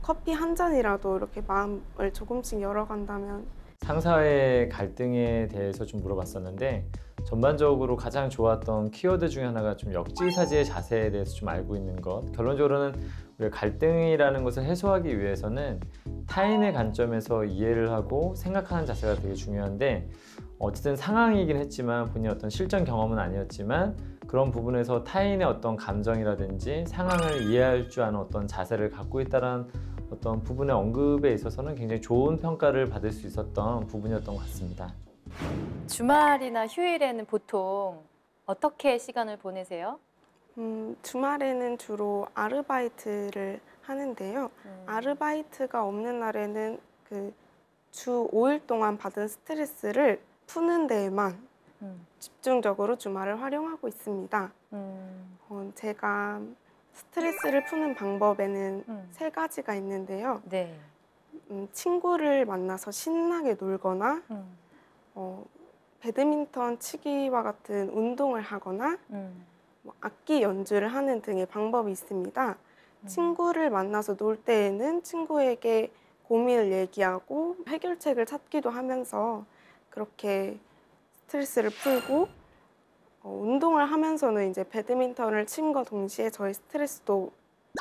커피 한 잔이라도 이렇게 마음을 조금씩 열어간다면. 상사의 갈등에 대해서 좀 물어봤었는데 전반적으로 가장 좋았던 키워드 중에 하나가 좀 역지사지의 자세에 대해서 좀 알고 있는 것. 결론적으로는 우리가 갈등이라는 것을 해소하기 위해서는 타인의 관점에서 이해를 하고 생각하는 자세가 되게 중요한데 어쨌든 상황이긴 했지만 본인의 어떤 실전 경험은 아니었지만 그런 부분에서 타인의 어떤 감정이라든지 상황을 이해할 줄 아는 어떤 자세를 갖고 있다는 어떤 부분의 언급에 있어서는 굉장히 좋은 평가를 받을 수 있었던 부분이었던 것 같습니다. 주말이나 휴일에는 보통 어떻게 시간을 보내세요? 주말에는 주로 아르바이트를 하는데요. 아르바이트가 없는 날에는 주 5일 동안 받은 스트레스를 푸는 데에만 집중적으로 주말을 활용하고 있습니다. 제가 스트레스를 푸는 방법에는 3가지가 있는데요. 네. 친구를 만나서 신나게 놀거나 배드민턴 치기와 같은 운동을 하거나 악기 연주를 하는 등의 방법이 있습니다. 친구를 만나서 놀 때에는 친구에게 고민을 얘기하고 해결책을 찾기도 하면서 그렇게 스트레스를 풀고 운동을 하면서는 이제 배드민턴을 침과 동시에 저의 스트레스도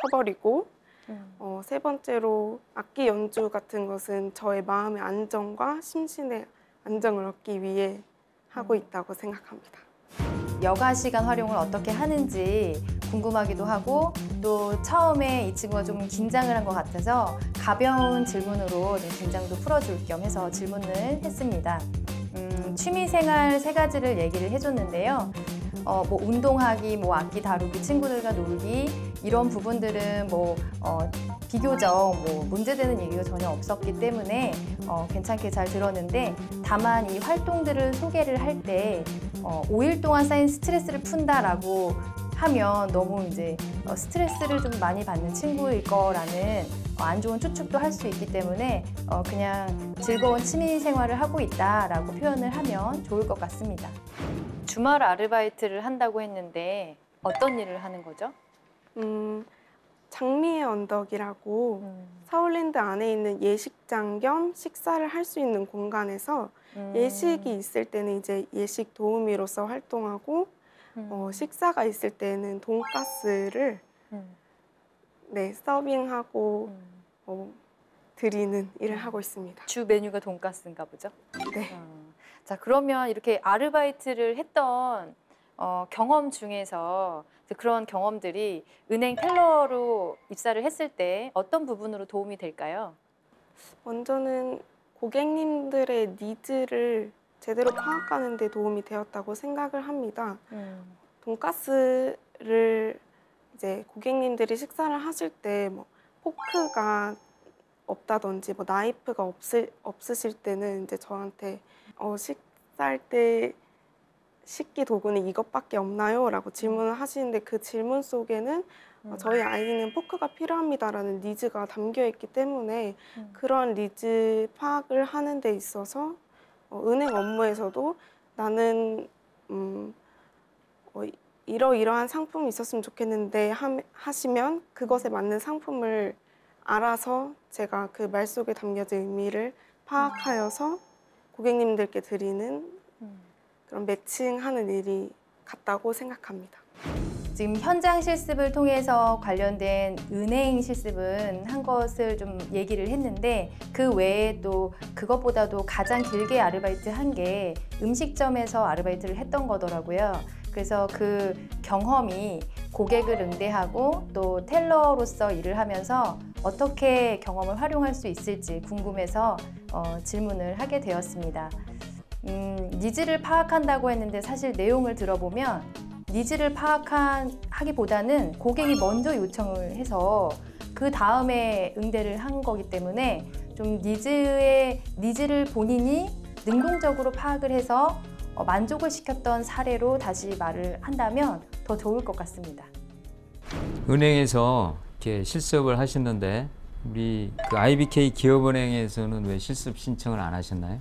쳐버리고 3번째로 악기 연주 같은 것은 저의 마음의 안정과 심신의 안정을 얻기 위해 하고 있다고 생각합니다. 여가 시간 활용을 어떻게 하는지 궁금하기도 하고 또 처음에 이 친구가 좀 긴장을 한 것 같아서 가벼운 질문으로 좀 긴장도 풀어줄 겸 해서 질문을 했습니다. 취미생활 3가지를 얘기를 해줬는데요. 뭐 운동하기, 뭐 악기 다루기, 친구들과 놀기 이런 부분들은 비교적 문제되는 얘기가 전혀 없었기 때문에 괜찮게 잘 들었는데, 다만 이 활동들을 소개를 할 때 5일 동안 쌓인 스트레스를 푼다라고 하면 너무 이제 스트레스를 좀 많이 받는 친구일 거라는 안 좋은 추측도 할 수 있기 때문에 그냥 즐거운 취미 생활을 하고 있다라고 표현을 하면 좋을 것 같습니다. 주말 아르바이트를 한다고 했는데 어떤 일을 하는 거죠? 장미의 언덕이라고 서울랜드 안에 있는 예식장 겸 식사를 할 수 있는 공간에서 예식이 있을 때는 이제 예식 도우미로서 활동하고 식사가 있을 때는 돈가스를 서빙하고 드리는 일을 하고 있습니다. 주 메뉴가 돈가스인가 보죠? 네. 자, 그러면 이렇게 아르바이트를 했던 경험 중에서 그런 경험들이 은행 텔러로 입사를 했을 때 어떤 부분으로 도움이 될까요? 먼저는 고객님들의 니즈를 제대로 파악하는 데 도움이 되었다고 생각을 합니다. 돈가스를 이제 고객님들이 식사를 하실 때 포크가 없다든지 나이프가 없으실 때는 이제 저한테 식사할 때 식기 도구는 이것밖에 없나요? 라고 질문을 하시는데, 그 질문 속에는 저희 아이는 포크가 필요합니다라는 니즈가 담겨 있기 때문에 그런 니즈 파악을 하는 데 있어서 은행 업무에서도 나는 이러이러한 상품이 있었으면 좋겠는데 하시면 그것에 맞는 상품을 알아서 제가 그 말 속에 담겨진 의미를 파악하여서 고객님들께 드리는 그런 매칭하는 일이 같다고 생각합니다. 지금 현장 실습을 통해서 관련된 은행 실습은 한 것을 좀 얘기를 했는데, 그 외에 또 그것보다도 가장 길게 아르바이트 한 게 음식점에서 아르바이트를 했던 거더라고요. 그래서 그 경험이 고객을 응대하고 또 텔러로서 일을 하면서 어떻게 경험을 활용할 수 있을지 궁금해서 질문을 하게 되었습니다. 니즈를 파악한다고 했는데 사실 내용을 들어보면 니즈를 파악하기보다는 고객이 먼저 요청을 해서 그 다음에 응대를 한 거기 때문에 좀 니즈를 본인이 능동적으로 파악을 해서 만족을 시켰던 사례로 다시 말을 한다면 더 좋을 것 같습니다. 은행에서 이렇게 실습을 하셨는데 우리 그 IBK 기업은행에서는 왜 실습 신청을 안 하셨나요?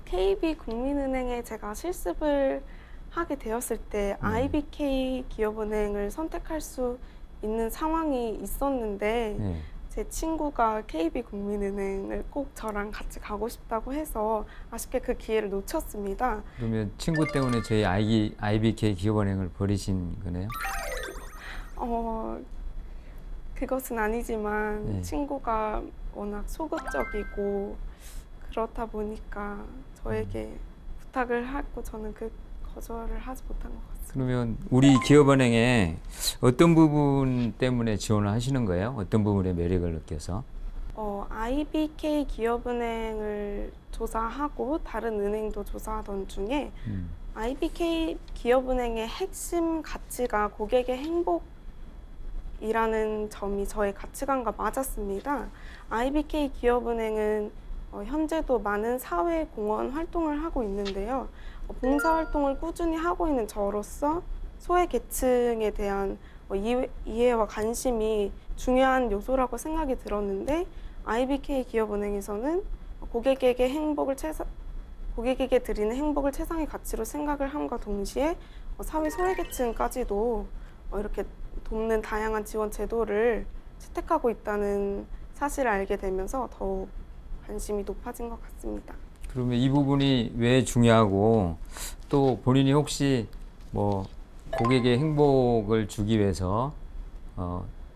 KB국민은행에 제가 실습을 하게 되었을 때 IBK 기업은행을 선택할 수 있는 상황이 있었는데 제 친구가 KB국민은행을 꼭 저랑 같이 가고 싶다고 해서 아쉽게 그 기회를 놓쳤습니다. 그러면 친구 때문에 저희 IBK 기업은행을 버리신 거네요? 그것은 아니지만 친구가 워낙 소극적이고 그렇다 보니까 저에게 부탁을 하고 저는 그 거절을 하지 못한 것 같습니다. 그러면 우리 기업은행에 어떤 부분 때문에 지원을 하시는 거예요? 어떤 부분에 매력을 느껴서? IBK 기업은행을 조사하고 다른 은행도 조사하던 중에 IBK 기업은행의 핵심 가치가 고객의 행복이라는 점이 저의 가치관과 맞았습니다. IBK 기업은행은 현재도 많은 사회 공헌 활동을 하고 있는데요. 봉사활동을 꾸준히 하고 있는 저로서 소외계층에 대한 이해와 관심이 중요한 요소라고 생각이 들었는데, IBK 기업은행에서는 고객에게 드리는 행복을 최상의 가치로 생각을 함과 동시에 사회 소외계층까지도 이렇게 돕는 다양한 지원 제도를 채택하고 있다는 사실을 알게 되면서 더욱 관심이 높아진 것 같습니다. 그러면 이 부분이 왜 중요하고, 또 본인이 혹시 고객의 행복을 주기 위해서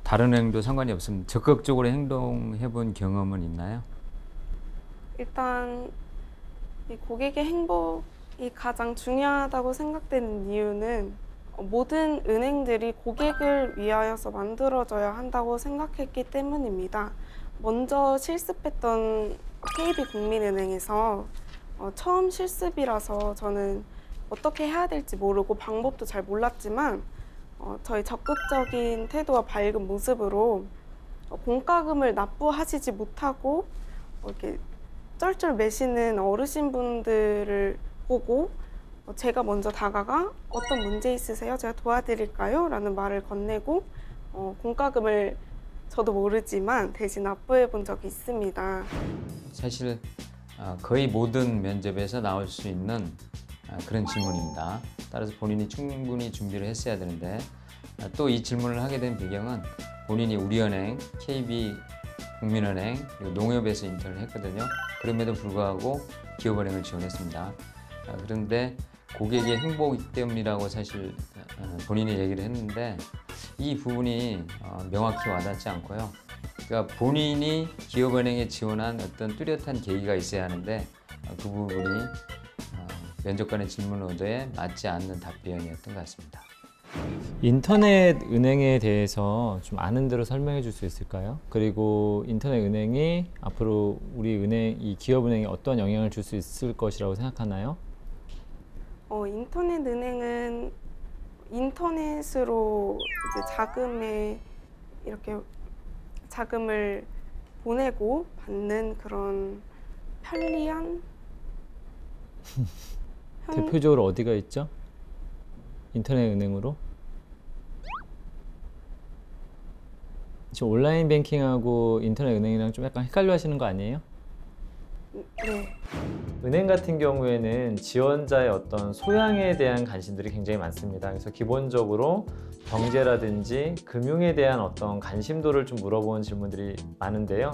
다른 행도 상관이 없으면 적극적으로 행동해 본 경험은 있나요? 일단 이 고객의 행복이 가장 중요하다고 생각되는 이유는 모든 은행들이 고객을 위하여서 만들어져야 한다고 생각했기 때문입니다. 먼저 실습했던 KB국민은행에서 처음 실습이라서 저는 어떻게 해야 될지 모르고 방법도 잘 몰랐지만 저희 적극적인 태도와 밝은 모습으로 공과금을 납부하시지 못하고 이렇게 쩔쩔 매시는 어르신분들을 보고 제가 먼저 다가가 어떤 문제 있으세요? 제가 도와드릴까요? 라는 말을 건네고 공과금을 저도 모르지만 대신 납부해 본 적이 있습니다. 사실 거의 모든 면접에서 나올 수 있는 그런 질문입니다. 따라서 본인이 충분히 준비를 했어야 되는데 또 이 질문을 하게 된 배경은 본인이 우리은행, KB국민은행, 그리고 농협에서 인턴을 했거든요. 그럼에도 불구하고 기업은행을 지원했습니다. 그런데 고객의 행복 때문이라고 사실 본인이 얘기를 했는데 이 부분이 명확히 와닿지 않고요. 그러니까 본인이 기업은행에 지원한 어떤 뚜렷한 계기가 있어야 하는데 그 부분이 면접관의 질문 의도에 맞지 않는 답변이었던 것 같습니다. 인터넷 은행에 대해서 좀 아는 대로 설명해 줄 수 있을까요? 그리고 인터넷 은행이 앞으로 우리 은행, 이 기업은행에 어떤 영향을 줄 수 있을 것이라고 생각하나요? 인터넷 은행은 인터넷으로 이제 자금에 이렇게 자금을 보내고 받는 그런 편리한 대표적으로 어디가 있죠? 인터넷 은행으로? 지금 온라인 뱅킹하고 인터넷 은행이랑 좀 약간 헷갈려 하시는 거 아니에요? 네. 은행 같은 경우에는 지원자의 어떤 소양에 대한 관심들이 굉장히 많습니다. 그래서 기본적으로 경제라든지 금융에 대한 어떤 관심도를 좀 물어보는 질문들이 많은데요.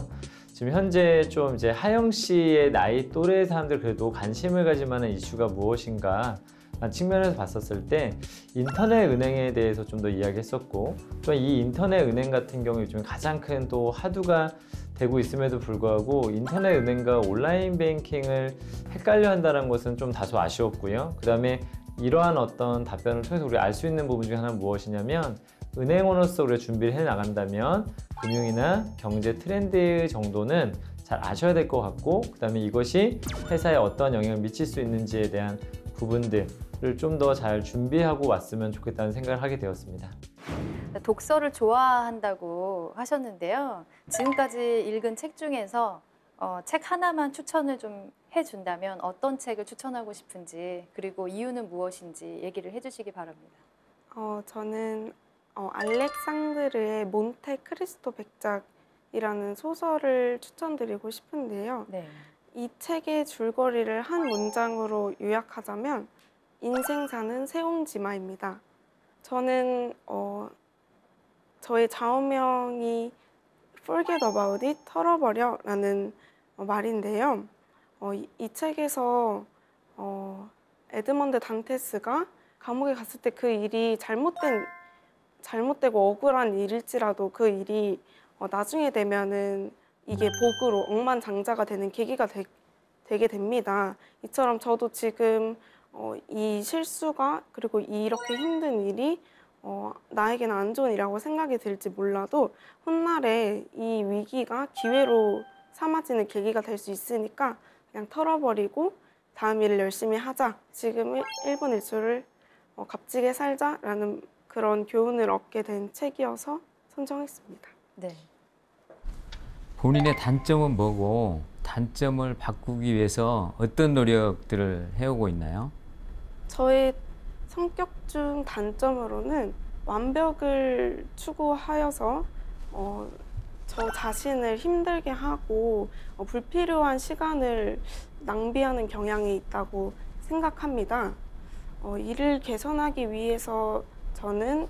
지금 현재 좀 이제 하영 씨의 나이 또래 사람들 그래도 관심을 가질 만한 이슈가 무엇인가 라는 측면에서 봤었을 때 인터넷 은행에 대해서 좀 더 이야기했었고 또 이 인터넷 은행 같은 경우 요즘 가장 큰 또 화두가 되고 있음에도 불구하고 인터넷 은행과 온라인 뱅킹을 헷갈려 한다는 것은 좀 다소 아쉬웠고요. 그 다음에 이러한 어떤 답변을 통해서 우리가 알 수 있는 부분 중에 하나는 무엇이냐면 은행원으로서 우리가 준비를 해 나간다면 금융이나 경제 트렌드 정도는 잘 아셔야 될 것 같고 그 다음에 이것이 회사에 어떤 영향을 미칠 수 있는지에 대한 부분들을 좀 더 잘 준비하고 왔으면 좋겠다는 생각을 하게 되었습니다. 독서를 좋아한다고 하셨는데요. 지금까지 읽은 책 중에서 책 하나만 추천을 좀 해준다면 어떤 책을 추천하고 싶은지 그리고 이유는 무엇인지 얘기를 해주시기 바랍니다. 저는 알렉산드르의 몬테 크리스토 백작이라는 소설을 추천드리고 싶은데요. 네. 이 책의 줄거리를 한 문장으로 요약하자면 인생사는 새옹지마입니다. 저는 저의 좌우명이 Forget about it, 털어버려 라는 말인데요. 이 책에서 에드먼드 단테스가 감옥에 갔을 때 그 일이 잘못되고 억울한 일일지라도 그 일이 나중에 되면은 이게 복으로 억만장자가 되는 계기가 되게 됩니다. 이처럼 저도 지금 이 실수가 그리고 이렇게 힘든 일이 나에게는 안 좋은 일이라고 생각이 들지 몰라도 훗날에 이 위기가 기회로 삼아지는 계기가 될 수 있으니까 그냥 털어버리고 다음 일을 열심히 하자. 지금 1분 1초를 값지게 살자라는 그런 교훈을 얻게 된 책이어서 선정했습니다. 네. 본인의 단점은 뭐고 단점을 바꾸기 위해서 어떤 노력들을 해오고 있나요? 저의 성격 중 단점으로는 완벽을 추구하여서 저 자신을 힘들게 하고 불필요한 시간을 낭비하는 경향이 있다고 생각합니다. 이를 개선하기 위해서 저는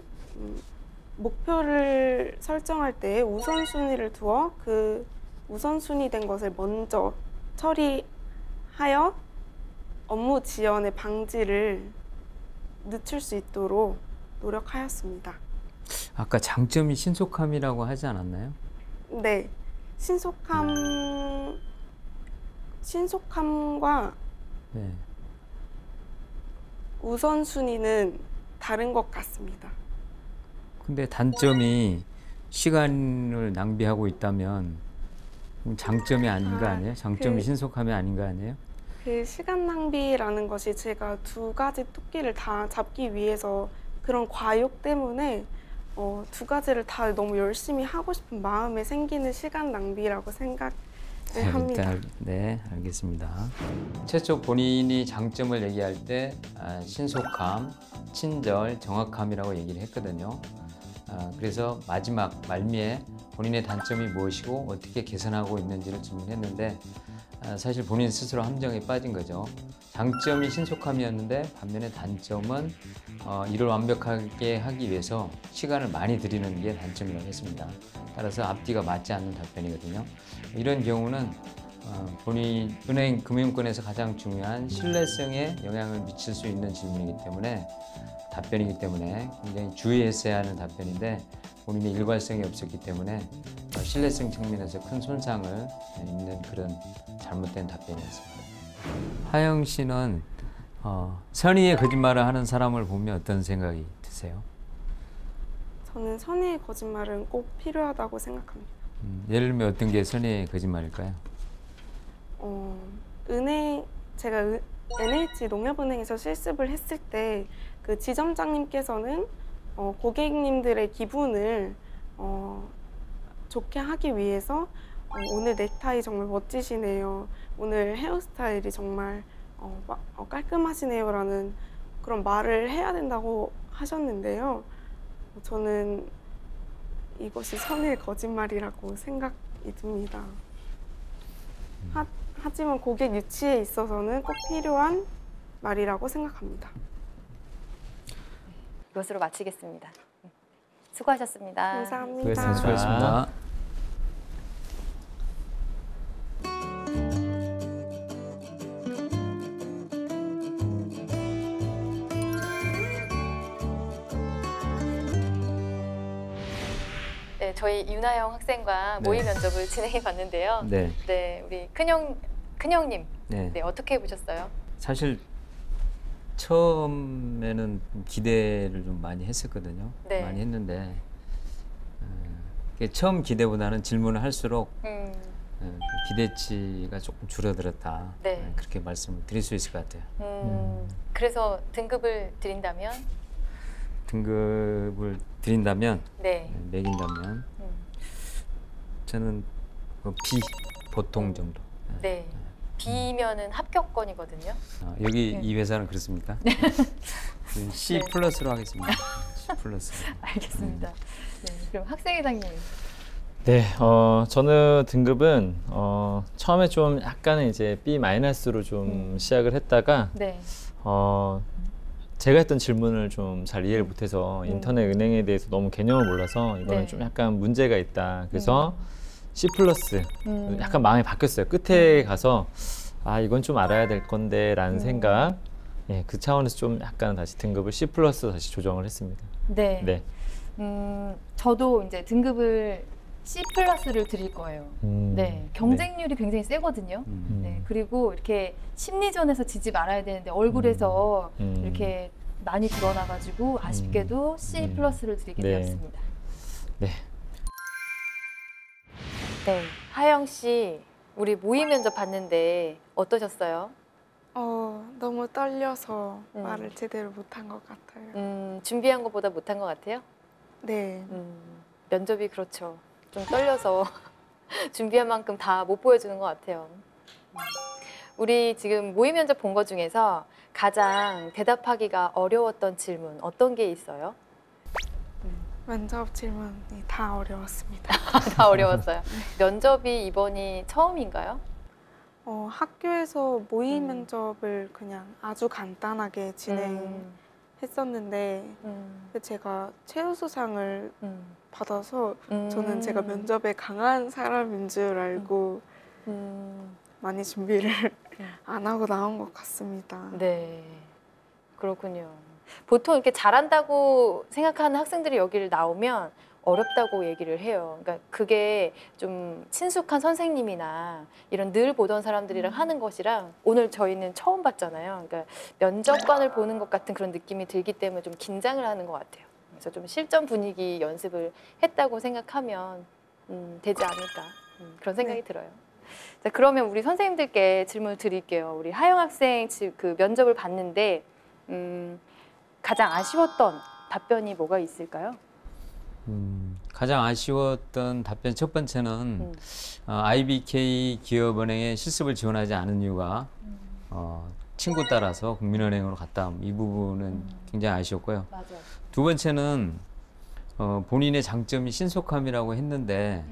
목표를 설정할 때 우선순위를 두어 그 우선순위 된 것을 먼저 처리하여 업무 지연의 방지를 늦출 수 있도록 노력하였습니다. 아까 장점이 신속함이라고 하지 않았나요? 네, 신속함과 네. 우선순위는 다른 것 같습니다. 근데 단점이 시간을 낭비하고 있다면 장점이 아닌 거 아니에요? 장점이 신속함이 아닌 거 아니에요? 그 시간 낭비라는 것이 제가 두 가지 토끼를 다 잡기 위해서 그런 과욕 때문에 두 가지를 다 너무 열심히 하고 싶은 마음에 생기는 시간 낭비라고 생각을 합니다. 네, 알겠습니다. 최초 본인이 장점을 얘기할 때 신속함, 친절, 정확함이라고 얘기를 했거든요. 그래서 마지막 말미에 본인의 단점이 무엇이고 어떻게 개선하고 있는지를 질문했는데 사실 본인 스스로 함정에 빠진 거죠. 장점이 신속함이었는데 반면에 단점은 일을 완벽하게 하기 위해서 시간을 많이 들이는 게 단점이라고 했습니다. 따라서 앞뒤가 맞지 않는 답변이거든요. 이런 경우는 본인 은행 금융권에서 가장 중요한 신뢰성에 영향을 미칠 수 있는 질문이기 때문에 답변이기 때문에 굉장히 주의했어야 하는 답변인데 본인의 일관성이 없었기 때문에 신뢰성 측면에서 큰 손상을 입는 그런 잘못된 답변이었습니다. 하영 씨는 선의의 거짓말을 하는 사람을 보면 어떤 생각이 드세요? 저는 선의의 거짓말은 꼭 필요하다고 생각합니다. 예를 들면 어떤 게 선의의 거짓말일까요? 제가 NH 농협은행에서 실습을 했을 때 그 지점장님께서는 고객님들의 기분을 좋게 하기 위해서 오늘 넥타이 정말 멋지시네요. 오늘 헤어스타일이 정말 깔끔하시네요. 라는 그런 말을 해야 된다고 하셨는데요. 저는 이것이 선의의 거짓말이라고 생각이 듭니다. 하지만 고객 유치에 있어서는 꼭 필요한 말이라고 생각합니다. 이것으로 마치겠습니다. 수고하셨습니다. 감사합니다. 수고하셨습니다. 네, 저희 윤하영 학생과 모의 면접을 진행해 봤는데요. 네. 우리 큰형님, 네, 어떻게 보셨어요? 사실 처음에는 기대를 좀 많이 했었거든요. 네. 많이 했는데 처음 기대보다는 질문을 할수록 기대치가 조금 줄어들었다. 네. 그렇게 말씀을 드릴 수 있을 것 같아요. 그래서 등급을 드린다면? 네. 매긴다면 저는 B 보통 정도. 네. B면은 합격권이거든요. 여기 이 회사는 그렇습니까? C 플러스로 하겠습니다. C 플러스. 알겠습니다. 네, 그럼 학생회장님. 네, 저는 등급은 처음에 좀 약간은 이제 B-로 좀 시작을 했다가 네. 제가 했던 질문을 좀 잘 이해를 못해서 인터넷 은행에 대해서 너무 개념을 몰라서 이거는 네. 좀 약간 문제가 있다. 그래서 C 플러스 약간 마음이 바뀌었어요. 끝에 가서 이건 좀 알아야 될 건데 라는 생각. 예, 그 차원에서 좀 약간 다시 등급을 C 플러스 다시 조정을 했습니다. 네. 네. 저도 이제 등급을 C 플러스를 드릴 거예요. 네. 경쟁률이 굉장히 세거든요. 네. 그리고 이렇게 심리전에서 지지 말아야 되는데 얼굴에서 이렇게 많이 드러나가지고 아쉽게도 C 플러스를 드리게 되었습니다. 네. 네. 하영 씨, 우리 모의 면접 봤는데 어떠셨어요? 너무 떨려서 말을 제대로 못한 것 같아요. 준비한 것보다 못한 것 같아요? 네. 면접이 그렇죠. 좀 떨려서 준비한 만큼 다 못 보여주는 것 같아요. 우리 지금 모의 면접 본 것 중에서 가장 대답하기가 어려웠던 질문 어떤 게 있어요? 면접 질문이 다 어려웠습니다. 다 어려웠어요. 면접이 이번이 처음인가요? 학교에서 모의 면접을 그냥 아주 간단하게 진행했었는데 제가 최우수상을 받아서 저는 제가 면접에 강한 사람인 줄 알고 많이 준비를 안 하고 나온 것 같습니다. 네, 그렇군요. 보통 이렇게 잘한다고 생각하는 학생들이 여기를 나오면 어렵다고 얘기를 해요. 그러니까 그게 좀 친숙한 선생님이나 이런 늘 보던 사람들이랑 하는 것이랑 오늘 저희는 처음 봤잖아요. 그러니까 면접관을 보는 것 같은 그런 느낌이 들기 때문에 좀 긴장을 하는 것 같아요. 그래서 좀 실전 분위기 연습을 했다고 생각하면 되지 않을까 그런 생각이 들어요. 자, 그러면 우리 선생님들께 질문을 드릴게요. 우리 하영 학생 그 면접을 봤는데 가장 아쉬웠던 답변이 뭐가 있을까요? 가장 아쉬웠던 답변 첫 번째는 IBK 기업은행에 실습을 지원하지 않은 이유가 친구 따라서 국민은행으로 갔다. 이 부분은 굉장히 아쉬웠고요. 맞아요. 두 번째는 본인의 장점이 신속함이라고 했는데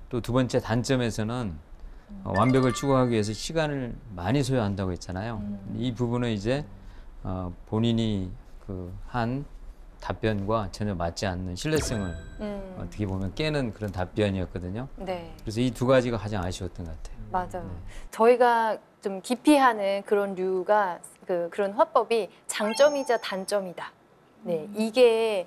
또 두 번째 단점에서는 완벽을 추구하기 위해서 시간을 많이 소요한다고 했잖아요. 이 부분은 이제 본인이 그 한 답변과 전혀 맞지 않는 신뢰성을 어떻게 보면 깨는 그런 답변이었거든요. 네. 그래서 이 두 가지가 가장 아쉬웠던 것 같아요. 맞아요. 저희가 좀 기피 하는 그런 류가 그런 화법이 장점이자 단점이다. 네, 이게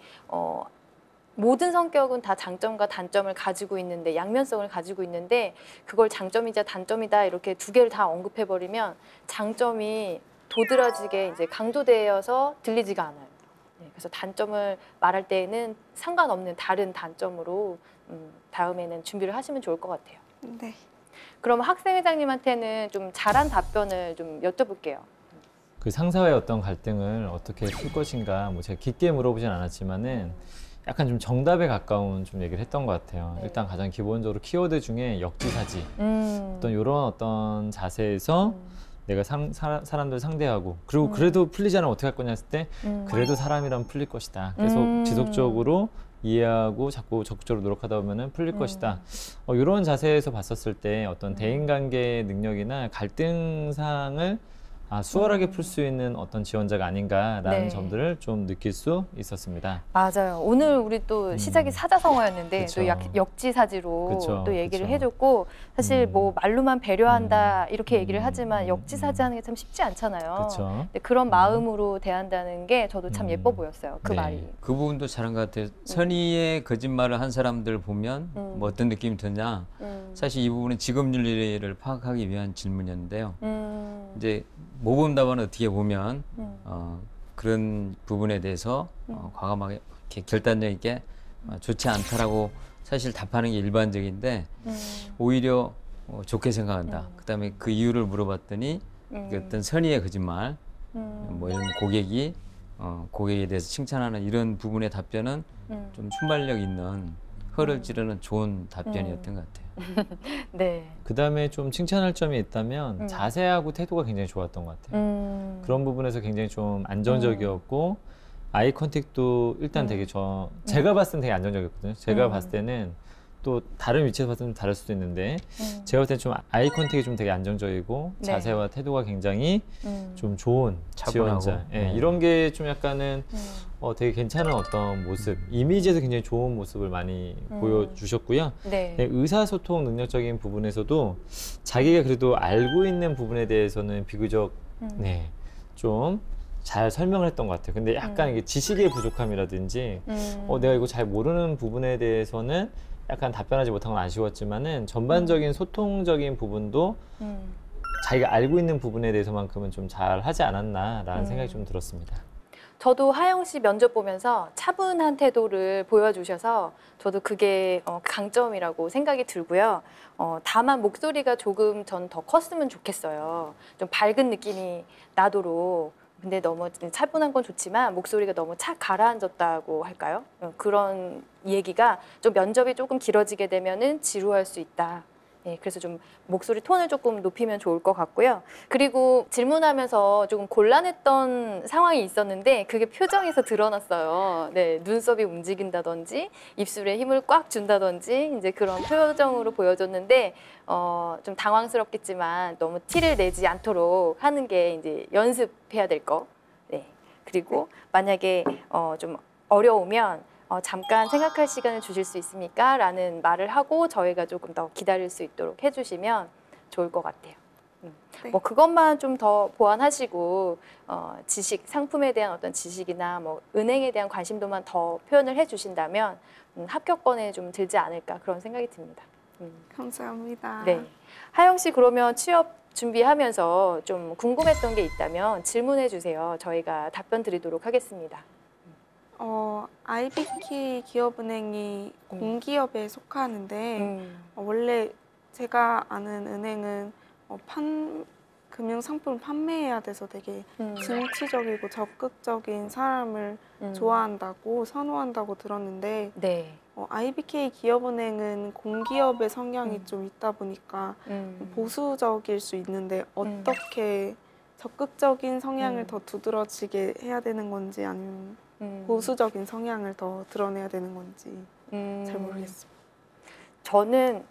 모든 성격은 다 장점과 단점을 가지고 있는데 양면성을 가지고 있는데 그걸 장점이자 단점이다 이렇게 두 개를 다 언급해 버리면 장점이 도드라지게 이제 강조되어서 들리지가 않아요. 네, 그래서 단점을 말할 때에는 상관없는 다른 단점으로 다음에는 준비를 하시면 좋을 것 같아요. 네. 그럼 학생회장님한테는 좀 잘한 답변을 좀 여쭤볼게요. 그 상사와의 어떤 갈등을 어떻게 풀 것인가, 뭐 제가 깊게 물어보진 않았지만은 약간 좀 정답에 가까운 좀 얘기를 했던 것 같아요. 네. 일단 가장 기본적으로 키워드 중에 역지사지, 어떤 이런 어떤 자세에서 내가 사람들 상대하고 그리고 그래도 풀리지 않으면 어떻게 할 거냐 했을 때 그래도 사람이라면 풀릴 것이다. 계속 지속적으로 이해하고 자꾸 적극적으로 노력하다 보면은 풀릴 것이다. 이런 자세에서 봤었을 때 어떤 대인관계 능력이나 갈등상을 수월하게 풀 수 있는 어떤 지원자가 아닌가라는 네. 점들을 좀 느낄 수 있었습니다. 맞아요. 오늘 우리 또 시작이 사자성어였는데 그쵸. 또 역지사지로 그쵸, 또 얘기를 그쵸. 해줬고 사실 뭐 말로만 배려한다 이렇게 얘기를 하지만 역지사지하는 게 참 쉽지 않잖아요. 그쵸. 근데 그런 마음으로 대한다는 게 저도 참 예뻐 보였어요. 그 네, 말이. 그 부분도 잘한 것 같아요. 선의의 거짓말을 한 사람들 보면 뭐 어떤 느낌이 드냐. 사실 이 부분은 직업윤리를 파악하기 위한 질문이었는데요. 이제 모범답안은 어떻게 보면 그런 부분에 대해서 과감하게 이렇게 결단력 있게 좋지 않다라고 사실 답하는 게 일반적인데 오히려 좋게 생각한다. 그다음에 그 이유를 물어봤더니 어떤 선의의 거짓말, 뭐 이런 고객이 고객에 대해서 칭찬하는 이런 부분의 답변은 좀 순발력 있는 허를 찌르는 좋은 답변이었던 것 같아요. 네. 그 다음에 좀 칭찬할 점이 있다면 자세하고 태도가 굉장히 좋았던 것 같아요. 그런 부분에서 굉장히 좀 안정적이었고 아이 컨택도 일단 되게 제가 봤을 땐 되게 안정적이었거든요. 제가 봤을 때는 또 다른 위치에서 봤을 때는 다를 수도 있는데 제가 볼 때는 좀 아이 컨택이 좀 되게 안정적이고 네. 자세와 태도가 굉장히 좀 좋은 차분하고. 지원자. 예, 네. 이런 게 좀 약간은 되게 괜찮은 어떤 모습, 이미지에서 굉장히 좋은 모습을 많이 보여주셨고요. 네. 네, 의사소통 능력적인 부분에서도 자기가 그래도 알고 있는 부분에 대해서는 비교적 좀 잘 설명을 했던 것 같아요. 근데 약간 이게 지식의 부족함이라든지 내가 이거 잘 모르는 부분에 대해서는 약간 답변하지 못한 건 아쉬웠지만은 전반적인 소통적인 부분도 자기가 알고 있는 부분에 대해서만큼은 좀 잘 하지 않았나라는 생각이 좀 들었습니다. 저도 하영 씨 면접 보면서 차분한 태도를 보여주셔서 저도 그게 강점이라고 생각이 들고요. 다만 목소리가 조금 전 더 컸으면 좋겠어요. 좀 밝은 느낌이 나도록. 근데 너무 차분한 건 좋지만 목소리가 너무 착 가라앉았다고 할까요? 그런 얘기가 좀 면접이 조금 길어지게 되면은 지루할 수 있다. 네, 그래서 좀 목소리 톤을 조금 높이면 좋을 것 같고요. 그리고 질문하면서 조금 곤란했던 상황이 있었는데 그게 표정에서 드러났어요. 네, 눈썹이 움직인다든지 입술에 힘을 꽉 준다든지 이제 그런 표정으로 보여줬는데 좀 당황스럽겠지만 너무 티를 내지 않도록 하는 게 이제 연습해야 될 거. 네. 그리고 만약에 좀 어려우면 잠깐 생각할 시간을 주실 수 있습니까? 라는 말을 하고 저희가 조금 더 기다릴 수 있도록 해주시면 좋을 것 같아요. 네. 뭐 그것만 좀 더 보완하시고 지식, 상품에 대한 어떤 지식이나 뭐 은행에 대한 관심도만 더 표현을 해주신다면 합격권에 좀 들지 않을까 그런 생각이 듭니다. 감사합니다. 네, 하영 씨 그러면 취업 준비하면서 좀 궁금했던 게 있다면 질문해 주세요. 저희가 답변 드리도록 하겠습니다. IBK 기업은행이 공기업에 속하는데 원래 제가 아는 은행은 금융상품 판매해야 돼서 되게 진취적이고 적극적인 사람을 좋아한다고 선호한다고 들었는데 네. IBK 기업은행은 공기업의 성향이 좀 있다 보니까 보수적일 수 있는데 어떻게 적극적인 성향을 더 두드러지게 해야 되는 건지 아니면 보수적인 성향을 더 드러내야 되는 건지 잘 모르겠습니다. 저는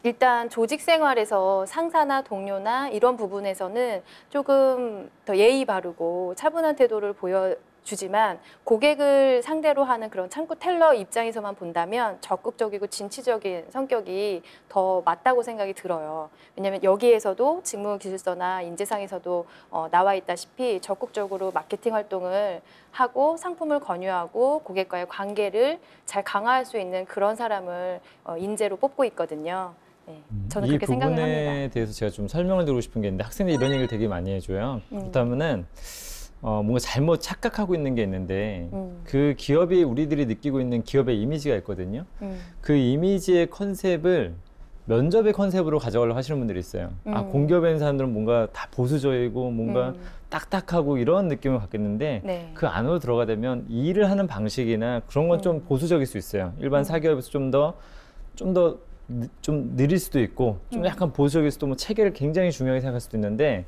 일단 조직 생활에서 상사나 동료나 이런 부분에서는 조금 더 예의 바르고 차분한 태도를 보여주지만 고객을 상대로 하는 그런 창구 텔러 입장에서만 본다면 적극적이고 진취적인 성격이 더 맞다고 생각이 들어요. 왜냐하면 여기에서도 직무기술서나 인재상에서도 나와 있다시피 적극적으로 마케팅 활동을 하고 상품을 권유하고 고객과의 관계를 잘 강화할 수 있는 그런 사람을 인재로 뽑고 있거든요. 네, 저는 그렇게 생각을 합니다. 이 부분에 대해서 제가 좀 설명을 드리고 싶은 게 있는데 학생들이 이런 얘기를 되게 많이 해줘요. 그렇다면은 뭔가 잘못 착각하고 있는 게 있는데 그 기업이 우리들이 느끼고 있는 기업의 이미지가 있거든요. 그 이미지의 컨셉을 면접의 컨셉으로 가져가려고 하시는 분들이 있어요. 공기업에 있는 사람들은 뭔가 다 보수적이고 뭔가 딱딱하고 이런 느낌을 갖겠는데 네. 그 안으로 들어가 되면 일을 하는 방식이나 그런 건 좀 보수적일 수 있어요. 일반 사기업에서 좀 느릴 수도 있고 좀 약간 보수적일 수도 뭐 체계를 굉장히 중요하게 생각할 수도 있는데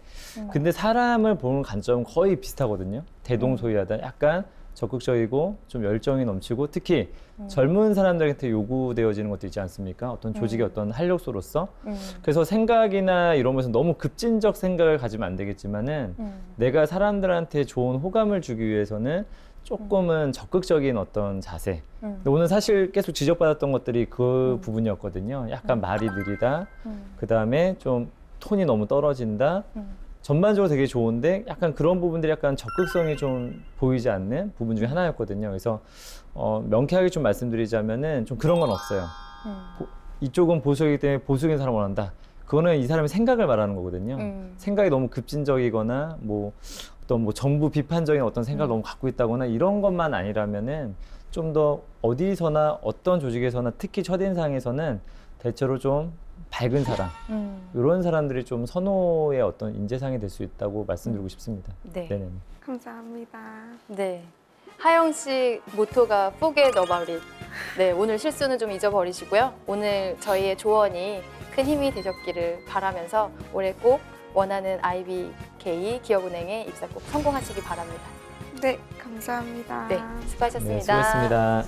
근데 사람을 보는 관점은 거의 비슷하거든요. 대동소이하다. 약간 적극적이고 좀 열정이 넘치고 특히 젊은 사람들한테 요구되어지는 것도 있지 않습니까? 어떤 조직의 어떤 활력소로서. 그래서 생각이나 이런 것은 너무 급진적 생각을 가지면 안 되겠지만은 내가 사람들한테 좋은 호감을 주기 위해서는 조금은 적극적인 어떤 자세. 근데 오늘 사실 계속 지적받았던 것들이 그 부분이었거든요. 약간 말이 느리다. 그다음에 좀 톤이 너무 떨어진다. 전반적으로 되게 좋은데 약간 그런 부분들이 약간 적극성이 좀 보이지 않는 부분 중에 하나였거든요. 그래서 명쾌하게 좀 말씀드리자면은 좀 그런 건 없어요. 이쪽은 보수적이기 때문에 보수적인 사람을 원한다. 그거는 이 사람의 생각을 말하는 거거든요. 생각이 너무 급진적이거나 어떤 정부 비판적인 어떤 생각을 너무 갖고 있다거나 이런 것만 아니라면은 좀 더 어디서나 어떤 조직에서나 특히 첫인상에서는 대체로 좀 밝은 사람, 이런 사람들이 좀 선호의 어떤 인재상이 될 수 있다고 말씀드리고 싶습니다. 네. 네네. 감사합니다. 네. 하영 씨 모토가 Forget about it. 네, 오늘 실수는 좀 잊어버리시고요. 오늘 저희의 조언이 큰 힘이 되셨기를 바라면서 올해 꼭 원하는 IBK 기업은행에 입사 꼭 성공하시기 바랍니다. 네, 감사합니다. 네, 수고하셨습니다. 네, 수고하셨습니다.